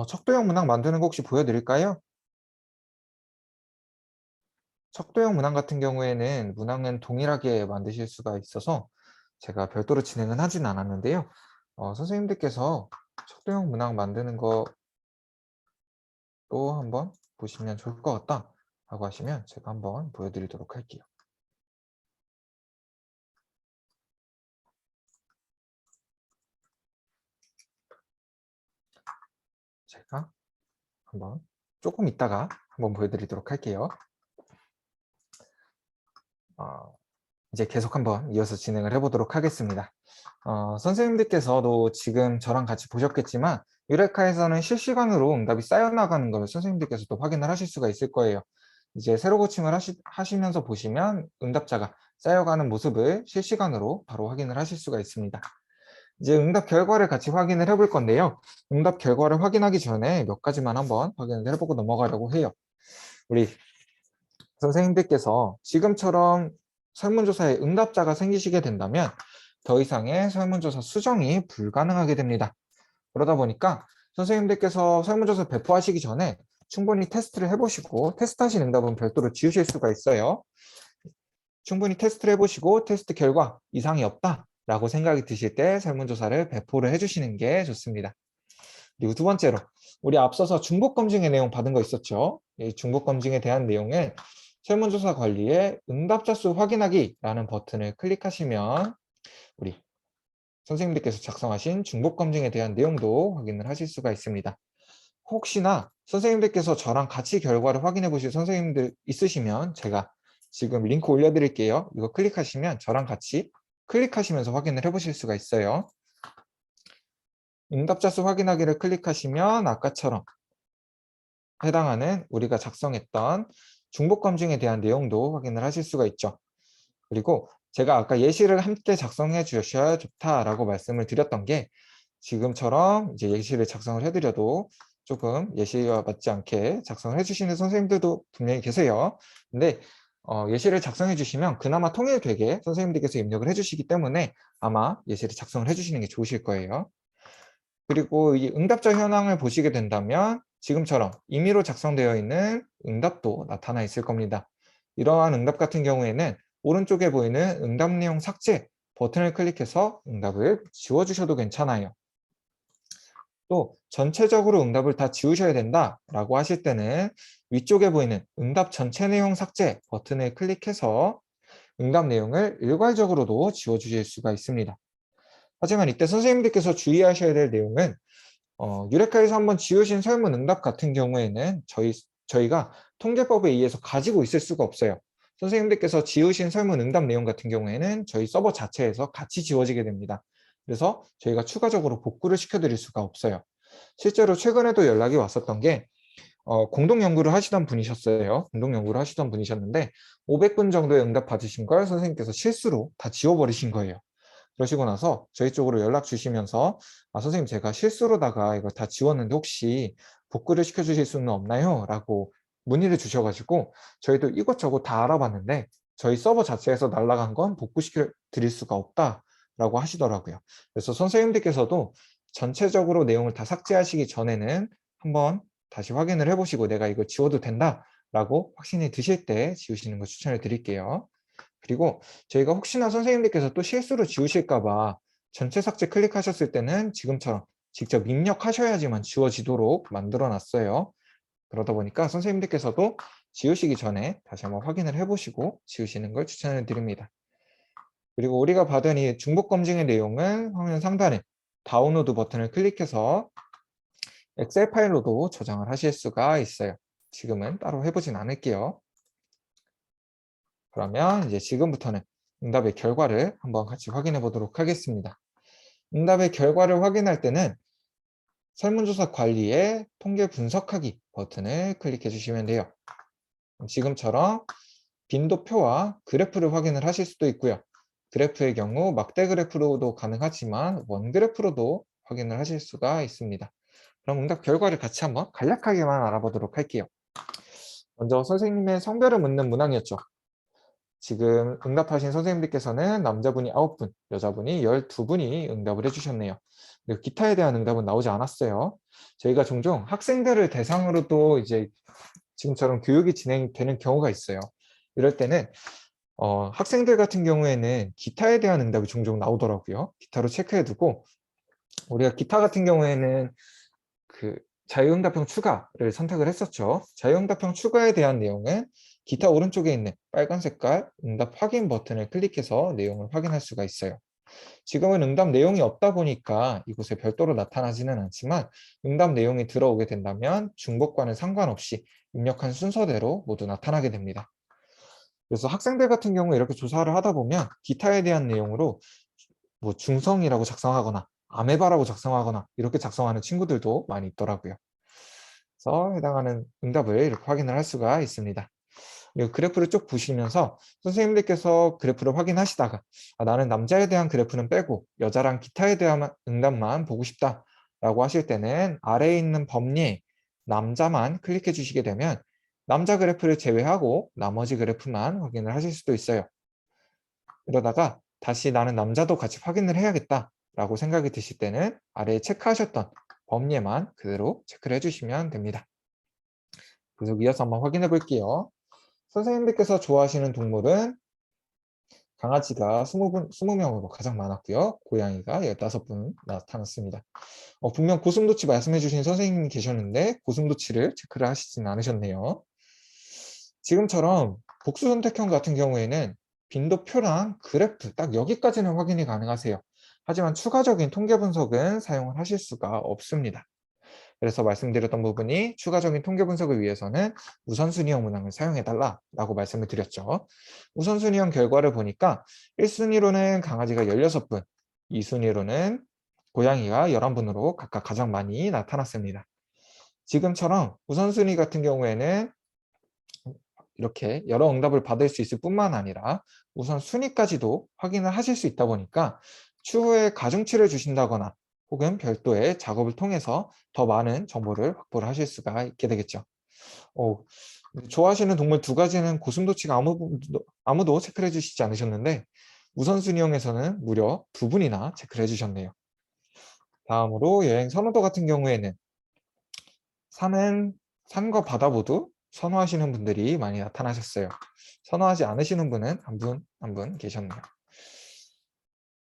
척도형 문항 만드는 거 혹시 보여드릴까요? 척도형 문항 같은 경우에는 문항은 동일하게 만드실 수가 있어서 제가 별도로 진행은 하진 않았는데요. 선생님들께서 척도형 문항 만드는 거 또 한번 보시면 좋을 것 같다 라고 하시면 제가 한번 보여드리도록 할게요. 제가 한번 조금 있다가 한번 보여드리도록 할게요. 이제 계속 한번 이어서 진행을 해보도록 하겠습니다. 선생님들께서도 지금 저랑 같이 보셨겠지만 유레카에서는 실시간으로 응답이 쌓여나가는 걸 선생님들께서도 확인을 하실 수가 있을 거예요. 이제 새로 고침을 하시면서 보시면 응답자가 쌓여가는 모습을 실시간으로 바로 확인을 하실 수가 있습니다. 이제 응답 결과를 같이 확인을 해볼 건데요. 응답 결과를 확인하기 전에 몇 가지만 한번 확인을 해보고 넘어가려고 해요. 우리 선생님들께서 지금처럼 설문조사에 응답자가 생기시게 된다면 더 이상의 설문조사 수정이 불가능하게 됩니다. 그러다 보니까 선생님들께서 설문조사 배포하시기 전에 충분히 테스트를 해보시고 테스트하신 응답은 별도로 지우실 수가 있어요. 충분히 테스트를 해보시고 테스트 결과 이상이 없다라고 생각이 드실 때 설문조사를 배포를 해주시는 게 좋습니다. 그리고 두 번째로 우리 앞서서 중복검증의 내용 받은 거 있었죠. 이 중복검증에 대한 내용은 설문조사 관리에 응답자 수 확인하기라는 버튼을 클릭하시면 우리 선생님들께서 작성하신 중복검증에 대한 내용도 확인을 하실 수가 있습니다. 혹시나 선생님들께서 저랑 같이 결과를 확인해 보실 선생님들 있으시면 제가 지금 링크 올려드릴게요. 이거 클릭하시면 저랑 같이 클릭하시면서 확인을 해보실 수가 있어요. 응답자 수 확인하기를 클릭하시면 아까처럼 해당하는 우리가 작성했던 중복검증에 대한 내용도 확인을 하실 수가 있죠. 그리고 제가 아까 예시를 함께 작성해 주셔야 좋다라고 말씀을 드렸던 게 지금처럼 이제 예시를 작성을 해드려도 조금 예시와 맞지 않게 작성을 해주시는 선생님들도 분명히 계세요. 근데 예시를 작성해 주시면 그나마 통일되게 선생님들께서 입력을 해주시기 때문에 아마 예시를 작성을 해주시는 게 좋으실 거예요. 그리고 이 응답자 현황을 보시게 된다면 지금처럼 임의로 작성되어 있는 응답도 나타나 있을 겁니다. 이러한 응답 같은 경우에는 오른쪽에 보이는 응답 내용 삭제 버튼을 클릭해서 응답을 지워주셔도 괜찮아요. 또 전체적으로 응답을 다 지우셔야 된다라고 하실 때는 위쪽에 보이는 응답 전체 내용 삭제 버튼을 클릭해서 응답 내용을 일괄적으로도 지워주실 수가 있습니다. 하지만 이때 선생님들께서 주의하셔야 될 내용은 유레카에서 한번 지우신 설문 응답 같은 경우에는 저희가 통계법에 의해서 가지고 있을 수가 없어요. 선생님들께서 지우신 설문 응답 내용 같은 경우에는 저희 서버 자체에서 같이 지워지게 됩니다. 그래서 저희가 추가적으로 복구를 시켜드릴 수가 없어요. 실제로 최근에도 연락이 왔었던 게 공동 연구를 하시던 분이셨어요. 공동 연구를 하시던 분이셨는데 500분 정도의 응답 받으신 걸 선생님께서 실수로 다 지워버리신 거예요. 그러시고 나서 저희 쪽으로 연락 주시면서 선생님 제가 실수로다가 이걸 다 지웠는데 혹시 복구를 시켜주실 수는 없나요? 라고 문의를 주셔가지고 저희도 이것저것 다 알아봤는데 저희 서버 자체에서 날아간 건 복구시켜 드릴 수가 없다라고 하시더라고요. 그래서 선생님들께서도 전체적으로 내용을 다 삭제하시기 전에는 한번 다시 확인을 해보시고 내가 이거 지워도 된다라고 확신이 드실 때 지우시는 거 추천을 드릴게요. 그리고 저희가 혹시나 선생님들께서 또 실수로 지우실까 봐 전체 삭제 클릭하셨을 때는 지금처럼 직접 입력하셔야지만 지워지도록 만들어 놨어요. 그러다 보니까 선생님들께서도 지우시기 전에 다시 한번 확인을 해보시고 지우시는 걸 추천을 드립니다. 그리고 우리가 받은 이 중복 검증의 내용은 화면 상단에 다운로드 버튼을 클릭해서 엑셀 파일로도 저장을 하실 수가 있어요. 지금은 따로 해보진 않을게요. 그러면 이제 지금부터는 응답의 결과를 한번 같이 확인해 보도록 하겠습니다. 응답의 결과를 확인할 때는 설문조사 관리의 통계 분석하기 버튼을 클릭해 주시면 돼요. 지금처럼 빈도표와 그래프를 확인을 하실 수도 있고요. 그래프의 경우 막대 그래프로도 가능하지만 원 그래프로도 확인을 하실 수가 있습니다. 그럼 응답 결과를 같이 한번 간략하게만 알아보도록 할게요. 먼저 선생님의 성별을 묻는 문항이었죠. 지금 응답하신 선생님들께서는 남자분이 9분, 여자분이 12분이 응답을 해주셨네요. 기타에 대한 응답은 나오지 않았어요. 저희가 종종 학생들을 대상으로도 이제 지금처럼 교육이 진행되는 경우가 있어요. 이럴 때는 학생들 같은 경우에는 기타에 대한 응답이 종종 나오더라고요. 기타로 체크해두고 우리가 기타 같은 경우에는 그 자유응답형 추가를 선택을 했었죠. 자유응답형 추가에 대한 내용은 기타 오른쪽에 있는 빨간 색깔 응답 확인 버튼을 클릭해서 내용을 확인할 수가 있어요. 지금은 응답 내용이 없다 보니까 이곳에 별도로 나타나지는 않지만 응답 내용이 들어오게 된다면 중복과는 상관없이 입력한 순서대로 모두 나타나게 됩니다. 그래서 학생들 같은 경우에 이렇게 조사를 하다 보면 기타에 대한 내용으로 뭐 중성이라고 작성하거나 아메바라고 작성하거나 이렇게 작성하는 친구들도 많이 있더라고요. 그래서 해당하는 응답을 이렇게 확인을 할 수가 있습니다. 그리고 그래프를 쭉 보시면서 선생님들께서 그래프를 확인하시다가 나는 남자에 대한 그래프는 빼고 여자랑 기타에 대한 응답만 보고 싶다 라고 하실 때는 아래에 있는 범위에 남자만 클릭해 주시게 되면 남자 그래프를 제외하고 나머지 그래프만 확인을 하실 수도 있어요. 그러다가 다시 나는 남자도 같이 확인을 해야겠다 라고 생각이 드실 때는 아래에 체크하셨던 범위에만 그대로 체크를 해주시면 됩니다. 계속 이어서 한번 확인해 볼게요. 선생님들께서 좋아하시는 동물은 강아지가 20명으로 가장 많았고요. 고양이가 15분 나타났습니다. 분명 고슴도치 말씀해 주신 선생님이 계셨는데 고슴도치를 체크를 하시진 않으셨네요. 지금처럼 복수 선택형 같은 경우에는 빈도표랑 그래프 딱 여기까지는 확인이 가능하세요. 하지만 추가적인 통계 분석은 사용을 하실 수가 없습니다. 그래서 말씀드렸던 부분이 추가적인 통계 분석을 위해서는 우선순위형 문항을 사용해달라고 말씀을 드렸죠. 우선순위형 결과를 보니까 1순위로는 강아지가 16분, 2순위로는 고양이가 11분으로 각각 가장 많이 나타났습니다. 지금처럼 우선순위 같은 경우에는 이렇게 여러 응답을 받을 수 있을 뿐만 아니라 우선 순위까지도 확인을 하실 수 있다 보니까 추후에 가중치를 주신다거나 혹은 별도의 작업을 통해서 더 많은 정보를 확보를 하실 수가 있게 되겠죠. 좋아하시는 동물 두 가지는 고슴도치가 아무도 체크를 해주시지 않으셨는데 우선순위형에서는 무려 2분이나 체크를 해주셨네요. 다음으로 여행 선호도 같은 경우에는 산과 바다 모두 선호하시는 분들이 많이 나타나셨어요. 선호하지 않으시는 분은 한 분 계셨네요.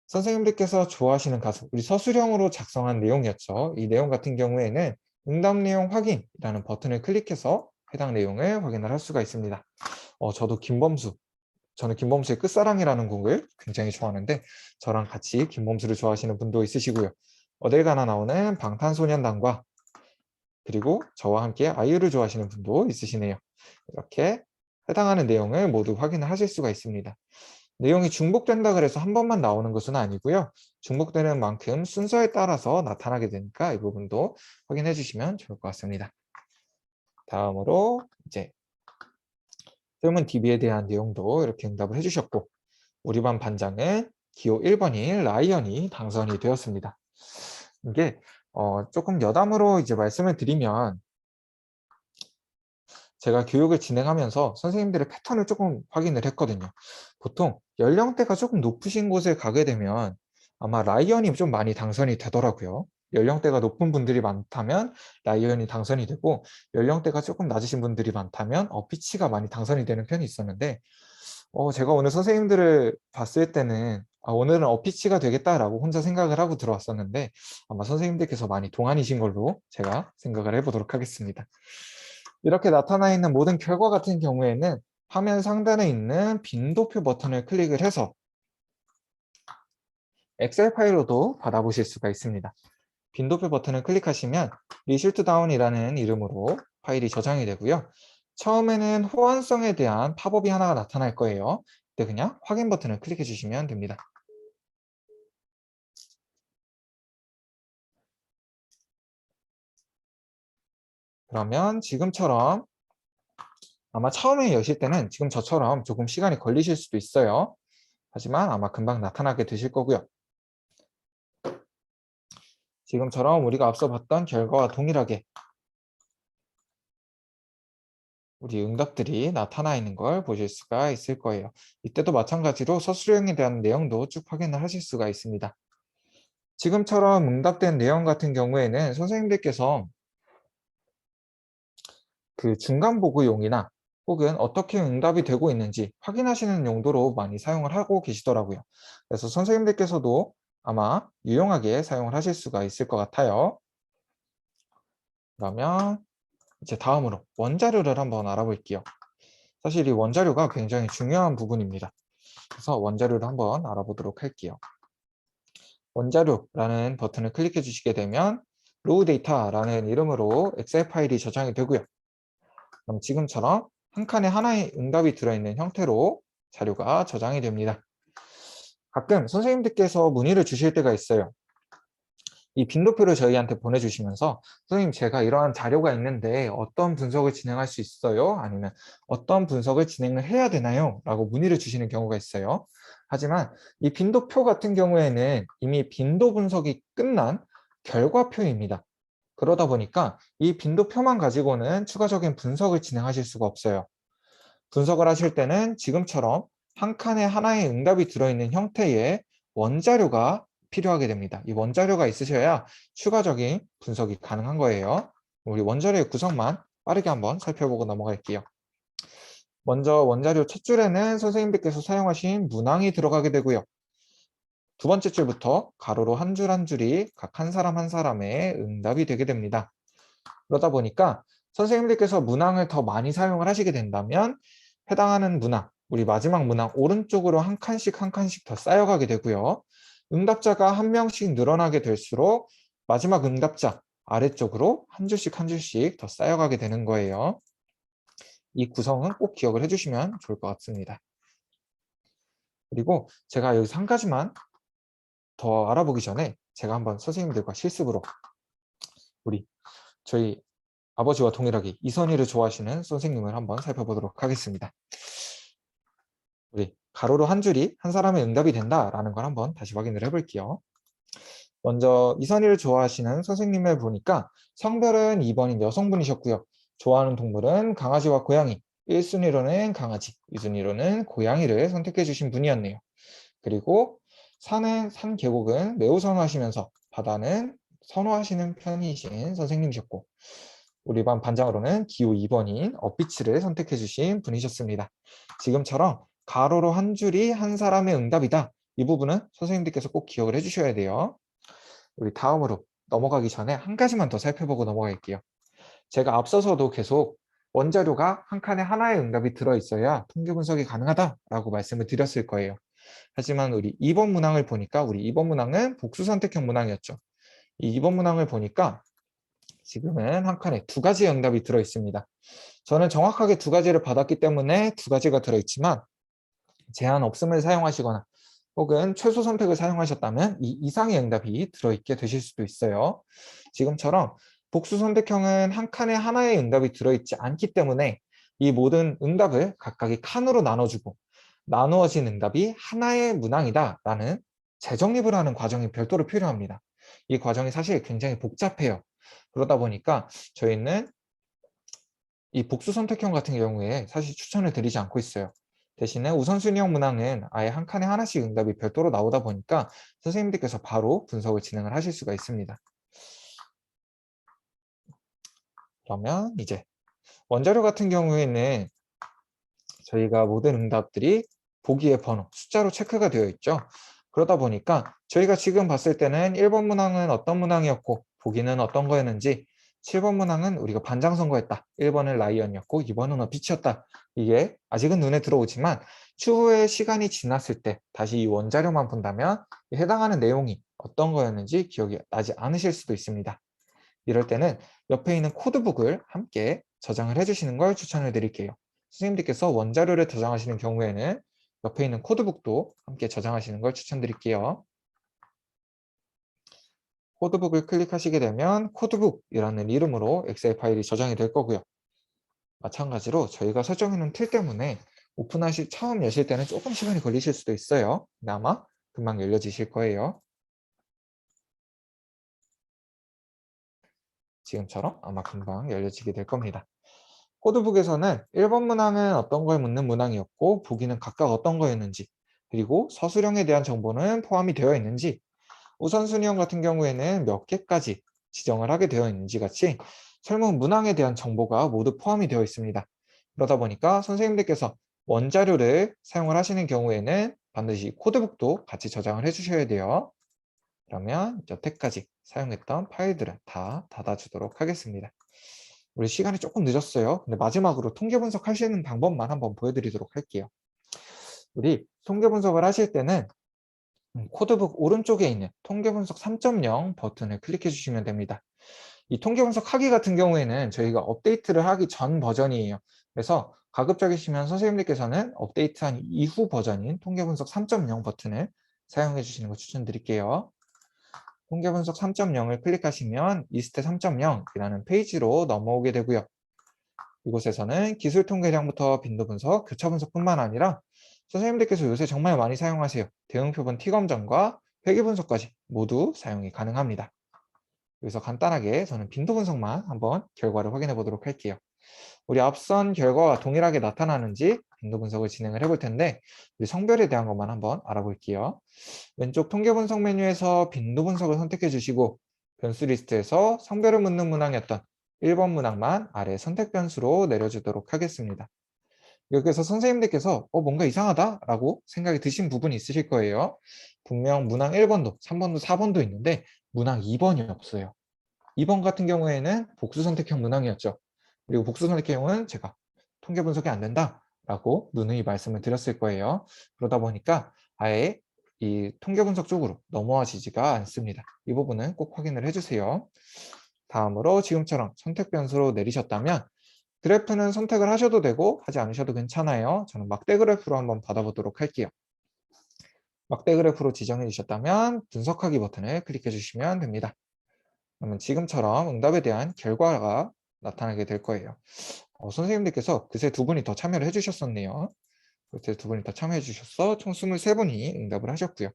선생님들께서 좋아하시는 가수, 우리 서술형으로 작성한 내용이었죠. 이 내용 같은 경우에는 응답 내용 확인이라는 버튼을 클릭해서 해당 내용을 확인을 할 수가 있습니다. 저는 김범수의 끝사랑이라는 곡을 굉장히 좋아하는데 저랑 같이 김범수를 좋아하시는 분도 있으시고요. 어딜 가나 나오는 방탄소년단과 그리고 저와 함께 아이유를 좋아하시는 분도 있으시네요. 이렇게 해당하는 내용을 모두 확인을 하실 수가 있습니다. 내용이 중복된다 그래서 한 번만 나오는 것은 아니고요. 중복되는 만큼 순서에 따라서 나타나게 되니까 이 부분도 확인해 주시면 좋을 것 같습니다. 다음으로 이제 설문 DB에 대한 내용도 이렇게 응답을 해주셨고 우리 반 반장은 기호 1번인 라이언이 당선이 되었습니다. 이게 조금 여담으로 이제 말씀을 드리면 제가 교육을 진행하면서 선생님들의 패턴을 조금 확인을 했거든요. 보통 연령대가 조금 높으신 곳에 가게 되면 아마 라이언이 좀 많이 당선이 되더라고요. 연령대가 높은 분들이 많다면 라이언이 당선이 되고 연령대가 조금 낮으신 분들이 많다면 피치가 많이 당선이 되는 편이 있었는데 제가 오늘 선생님들을 봤을 때는 오늘은 어피치가 되겠다라고 혼자 생각을 하고 들어왔었는데 아마 선생님들께서 많이 동안이신 걸로 제가 생각을 해보도록 하겠습니다. 이렇게 나타나 있는 모든 결과 같은 경우에는 화면 상단에 있는 빈도표 버튼을 클릭을 해서 엑셀 파일로도 받아보실 수가 있습니다. 빈도표 버튼을 클릭하시면 리실트 다운이라는 이름으로 파일이 저장이 되고요. 처음에는 호환성에 대한 팝업이 하나가 나타날 거예요. 그때 그냥 확인 버튼을 클릭해 주시면 됩니다. 그러면 지금처럼 아마 처음에 여실 때는 지금 저처럼 조금 시간이 걸리실 수도 있어요. 하지만 아마 금방 나타나게 되실 거고요. 지금처럼 우리가 앞서 봤던 결과와 동일하게 우리 응답들이 나타나 있는 걸 보실 수가 있을 거예요. 이때도 마찬가지로 서술형에 대한 내용도 쭉 확인을 하실 수가 있습니다. 지금처럼 응답된 내용 같은 경우에는 선생님들께서 그 중간 보고용이나 혹은 어떻게 응답이 되고 있는지 확인하시는 용도로 많이 사용을 하고 계시더라고요. 그래서 선생님들께서도 아마 유용하게 사용을 하실 수가 있을 것 같아요. 그러면 이제 다음으로 원자료를 한번 알아볼게요. 사실 이 원자료가 굉장히 중요한 부분입니다. 그래서 원자료를 한번 알아보도록 할게요. 원자료라는 버튼을 클릭해 주시게 되면 로우 데이터라는 이름으로 엑셀 파일이 저장이 되고요. 그럼 지금처럼 한 칸에 하나의 응답이 들어있는 형태로 자료가 저장이 됩니다. 가끔 선생님들께서 문의를 주실 때가 있어요. 이 빈도표를 저희한테 보내주시면서 선생님 제가 이러한 자료가 있는데 어떤 분석을 진행할 수 있어요? 아니면 어떤 분석을 진행을 해야 되나요? 라고 문의를 주시는 경우가 있어요. 하지만 이 빈도표 같은 경우에는 이미 빈도 분석이 끝난 결과표입니다. 그러다 보니까 이 빈도표만 가지고는 추가적인 분석을 진행하실 수가 없어요. 분석을 하실 때는 지금처럼 한 칸에 하나의 응답이 들어있는 형태의 원자료가 필요하게 됩니다. 이 원자료가 있으셔야 추가적인 분석이 가능한 거예요. 우리 원자료의 구성만 빠르게 한번 살펴보고 넘어갈게요. 먼저 원자료 첫 줄에는 선생님들께서 사용하신 문항이 들어가게 되고요. 두 번째 줄부터 가로로 한 줄 한 줄이 각 한 사람 한 사람의 응답이 되게 됩니다. 그러다 보니까 선생님들께서 문항을 더 많이 사용을 하시게 된다면 해당하는 문항, 우리 마지막 문항 오른쪽으로 한 칸씩 한 칸씩 더 쌓여가게 되고요. 응답자가 한 명씩 늘어나게 될수록 마지막 응답자 아래쪽으로 한 줄씩 한 줄씩 더 쌓여가게 되는 거예요. 이 구성은 꼭 기억을 해주시면 좋을 것 같습니다. 그리고 제가 여기서 한 가지만 더 알아보기 전에 제가 한번 선생님들과 실습으로 우리 저희 아버지와 동일하게 이선희를 좋아하시는 선생님을 한번 살펴보도록 하겠습니다. 우리 가로로 한 줄이 한 사람의 응답이 된다라는 걸 한번 다시 확인을 해볼게요. 먼저 이선희를 좋아하시는 선생님을 보니까 성별은 2번인 여성분이셨고요. 좋아하는 동물은 강아지와 고양이, 1순위로는 강아지, 2순위로는 고양이를 선택해 주신 분이었네요. 그리고 산 계곡은 매우 선호하시면서 바다는 선호하시는 편이신 선생님이셨고 우리 반 반장으로는 기호 2번인 엇비치를 선택해 주신 분이셨습니다. 지금처럼 가로로 한 줄이 한 사람의 응답이다. 이 부분은 선생님들께서 꼭 기억을 해주셔야 돼요. 우리 다음으로 넘어가기 전에 한 가지만 더 살펴보고 넘어갈게요. 제가 앞서서도 계속 원자료가 한 칸에 하나의 응답이 들어있어야 통계 분석이 가능하다라고 말씀을 드렸을 거예요. 하지만 우리 2번 문항을 보니까 우리 2번 문항은 복수 선택형 문항이었죠. 이 2번 문항을 보니까 지금은 한 칸에 두 가지의 응답이 들어있습니다. 저는 정확하게 두 가지를 받았기 때문에 두 가지가 들어있지만 제한 없음을 사용하시거나 혹은 최소 선택을 사용하셨다면 이 이상의 응답이 들어있게 되실 수도 있어요. 지금처럼 복수 선택형은 한 칸에 하나의 응답이 들어있지 않기 때문에 이 모든 응답을 각각의 칸으로 나눠주고 나누어진 응답이 하나의 문항이다 라는 재정립을 하는 과정이 별도로 필요합니다. 이 과정이 사실 굉장히 복잡해요. 그러다 보니까 저희는 이 복수 선택형 같은 경우에 사실 추천을 드리지 않고 있어요. 대신에 우선순위형 문항은 아예 한 칸에 하나씩 응답이 별도로 나오다 보니까 선생님들께서 바로 분석을 진행을 하실 수가 있습니다. 그러면 이제 원자료 같은 경우에는 저희가 모든 응답들이 보기의 번호, 숫자로 체크가 되어 있죠. 그러다 보니까 저희가 지금 봤을 때는 1번 문항은 어떤 문항이었고 보기는 어떤 거였는지 7번 문항은 우리가 반장 선거했다. 1번은 라이언이었고 2번은 어피치였다. 이게 아직은 눈에 들어오지만 추후에 시간이 지났을 때 다시 이 원자료만 본다면 해당하는 내용이 어떤 거였는지 기억이 나지 않으실 수도 있습니다. 이럴 때는 옆에 있는 코드북을 함께 저장을 해주시는 걸 추천을 드릴게요. 선생님들께서 원자료를 저장하시는 경우에는 옆에 있는 코드북도 함께 저장하시는 걸 추천드릴게요. 코드북을 클릭하시게 되면 코드북이라는 이름으로 엑셀 파일이 저장이 될 거고요. 마찬가지로 저희가 설정해 놓은 틀 때문에 오픈하실 처음 여실 때는 조금 시간이 걸리실 수도 있어요. 근데 아마 금방 열려지실 거예요. 지금처럼 아마 금방 열려지게 될 겁니다. 코드북에서는 1번 문항은 어떤 걸 묻는 문항이었고 보기는 각각 어떤 거였는지, 그리고 서술형에 대한 정보는 포함이 되어 있는지, 우선순위형 같은 경우에는 몇 개까지 지정을 하게 되어 있는지 같이 설문 문항에 대한 정보가 모두 포함이 되어 있습니다. 그러다 보니까 선생님들께서 원자료를 사용을 하시는 경우에는 반드시 코드북도 같이 저장을 해주셔야 돼요. 그러면 여태까지 사용했던 파일들을 다 닫아주도록 하겠습니다. 우리 시간이 조금 늦었어요. 근데 마지막으로 통계 분석하시는 방법만 한번 보여드리도록 할게요. 우리 통계 분석을 하실 때는 코드북 오른쪽에 있는 통계 분석 3.0 버튼을 클릭해 주시면 됩니다. 이 통계 분석하기 같은 경우에는 저희가 업데이트를 하기 전 버전이에요. 그래서 가급적이시면 선생님들께서는 업데이트한 이후 버전인 통계 분석 3.0 버튼을 사용해 주시는 거 추천드릴게요. 통계 분석 3.0을 클릭하시면 이스트 3.0이라는 페이지로 넘어오게 되고요. 이곳에서는 기술 통계량부터 빈도 분석, 교차 분석뿐만 아니라 선생님들께서 요새 정말 많이 사용하세요. 대응표본 T검정과 회계 분석까지 모두 사용이 가능합니다. 여기서 간단하게 저는 빈도 분석만 한번 결과를 확인해 보도록 할게요. 우리 앞선 결과와 동일하게 나타나는지 빈도 분석을 진행을 해볼 텐데 우리 성별에 대한 것만 한번 알아볼게요. 왼쪽 통계 분석 메뉴에서 빈도 분석을 선택해 주시고 변수 리스트에서 성별을 묻는 문항이었던 1번 문항만 아래 선택 변수로 내려주도록 하겠습니다. 여기서 선생님들께서 뭔가 이상하다 라고 생각이 드신 부분이 있으실 거예요. 분명 문항 1번도 3번도 4번도 있는데 문항 2번이 없어요. 2번 같은 경우에는 복수 선택형 문항이었죠. 그리고 복수 선택형은 제가 통계 분석이 안 된다 라고 누누이 말씀을 드렸을 거예요. 그러다 보니까 아예 이 통계 분석 쪽으로 넘어가지지가 않습니다. 이 부분은 꼭 확인을 해주세요. 다음으로 지금처럼 선택 변수로 내리셨다면 그래프는 선택을 하셔도 되고 하지 않으셔도 괜찮아요. 저는 막대 그래프로 한번 받아보도록 할게요. 막대 그래프로 지정해 주셨다면 분석하기 버튼을 클릭해 주시면 됩니다. 그러면 지금처럼 응답에 대한 결과가 나타나게 될 거예요. 선생님들께서 그새 두 분이 더 참여를 해주셨었네요. 그때 두 분이 더 참여해 주셔서 총 23분이 응답을 하셨고요.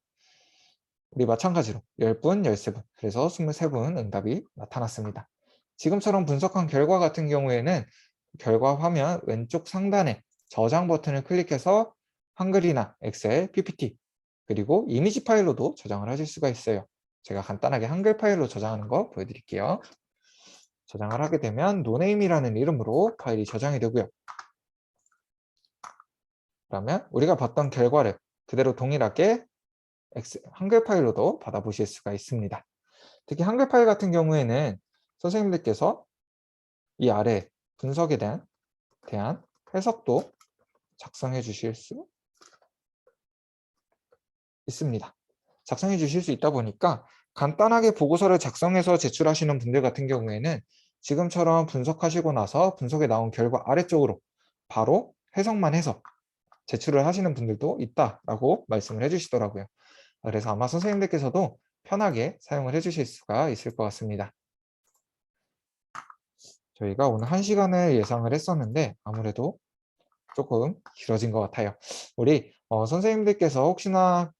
우리 마찬가지로 10분, 13분, 그래서 23분 응답이 나타났습니다. 지금처럼 분석한 결과 같은 경우에는 결과 화면 왼쪽 상단에 저장 버튼을 클릭해서 한글이나 엑셀, PPT, 그리고 이미지 파일로도 저장을 하실 수가 있어요. 제가 간단하게 한글 파일로 저장하는 거 보여드릴게요. 저장을 하게 되면 노네임이라는 이름으로 파일이 저장이 되고요. 그러면 우리가 봤던 결과를 그대로 동일하게 한글 파일로도 받아보실 수가 있습니다. 특히 한글 파일 같은 경우에는 선생님들께서 이 아래 분석에 대한 해석도 작성해 주실 수 있습니다. 작성해 주실 수 있다 보니까 간단하게 보고서를 작성해서 제출하시는 분들 같은 경우에는 지금처럼 분석하시고 나서 분석에 나온 결과 아래쪽으로 바로 해석만 해서 제출을 하시는 분들도 있다라고 말씀을 해주시더라고요. 그래서 아마 선생님들께서도 편하게 사용을 해주실 수가 있을 것 같습니다. 저희가 오늘 1시간을 예상을 했었는데 아무래도 조금 길어진 것 같아요. 우리 선생님들께서 혹시나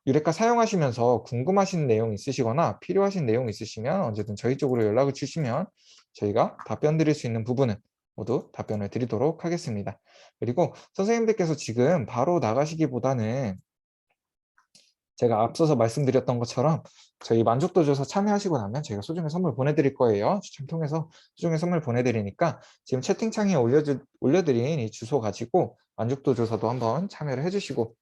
유레카 사용하시면서 궁금하신 내용 있으시거나 필요하신 내용 있으시면 언제든 저희 쪽으로 연락을 주시면 저희가 답변 드릴 수 있는 부분은 모두 답변을 드리도록 하겠습니다. 그리고 선생님들께서 지금 바로 나가시기보다는 제가 앞서서 말씀드렸던 것처럼 저희 만족도 조사 참여하시고 나면 저희가 소정의 선물 보내드릴 거예요. 추첨 통해서 소정의 선물 보내드리니까 지금 채팅창에 올려드린 이 주소 가지고 만족도 조사도 한번 참여를 해주시고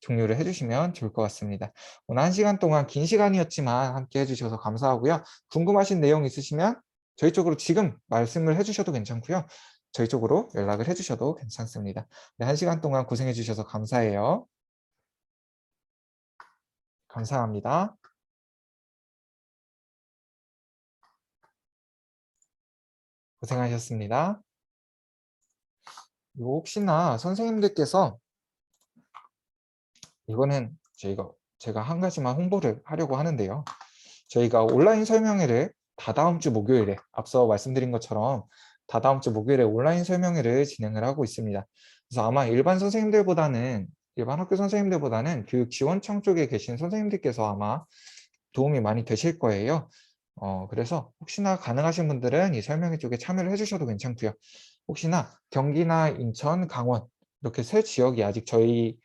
종료를 해주시면 좋을 것 같습니다. 오늘 1시간 동안 긴 시간이었지만 함께 해주셔서 감사하고요. 궁금하신 내용 있으시면 저희 쪽으로 지금 말씀을 해주셔도 괜찮고요. 저희 쪽으로 연락을 해주셔도 괜찮습니다. 네, 1시간 동안 고생해 주셔서 감사해요. 감사합니다. 고생하셨습니다. 혹시나 선생님들께서 이거는 제가 한 가지만 홍보를 하려고 하는데요. 저희가 온라인 설명회를 다다음 주 목요일에 앞서 말씀드린 것처럼 다다음 주 목요일에 온라인 설명회를 진행을 하고 있습니다. 그래서 아마 일반 학교 선생님들보다는 교육지원청 쪽에 계신 선생님들께서 아마 도움이 많이 되실 거예요. 그래서 혹시나 가능하신 분들은 이 설명회 쪽에 참여를 해주셔도 괜찮고요. 혹시나 경기나 인천, 강원 이렇게 세 지역이 아직 저희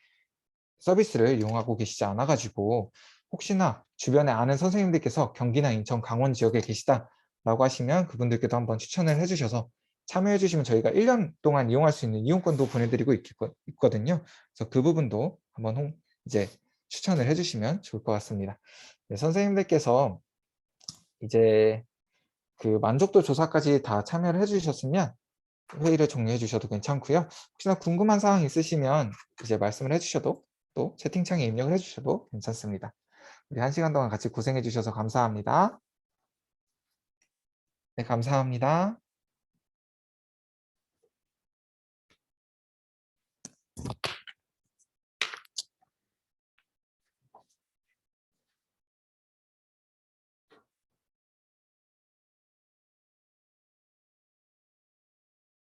서비스를 이용하고 계시지 않아가지고 혹시나 주변에 아는 선생님들께서 경기나 인천, 강원 지역에 계시다라고 하시면 그분들께도 한번 추천을 해주셔서 참여해 주시면 저희가 1년 동안 이용할 수 있는 이용권도 보내드리고 있거든요. 그래서 그 부분도 한번 이제 추천을 해주시면 좋을 것 같습니다. 네, 선생님들께서 이제 그 만족도 조사까지 다 참여를 해주셨으면 회의를 종료해 주셔도 괜찮고요. 혹시나 궁금한 사항 있으시면 이제 말씀을 해주셔도 또 채팅창에 입력을 해주셔도 괜찮습니다. 우리 1시간 동안 같이 고생해 주셔서 감사합니다. 네, 감사합니다.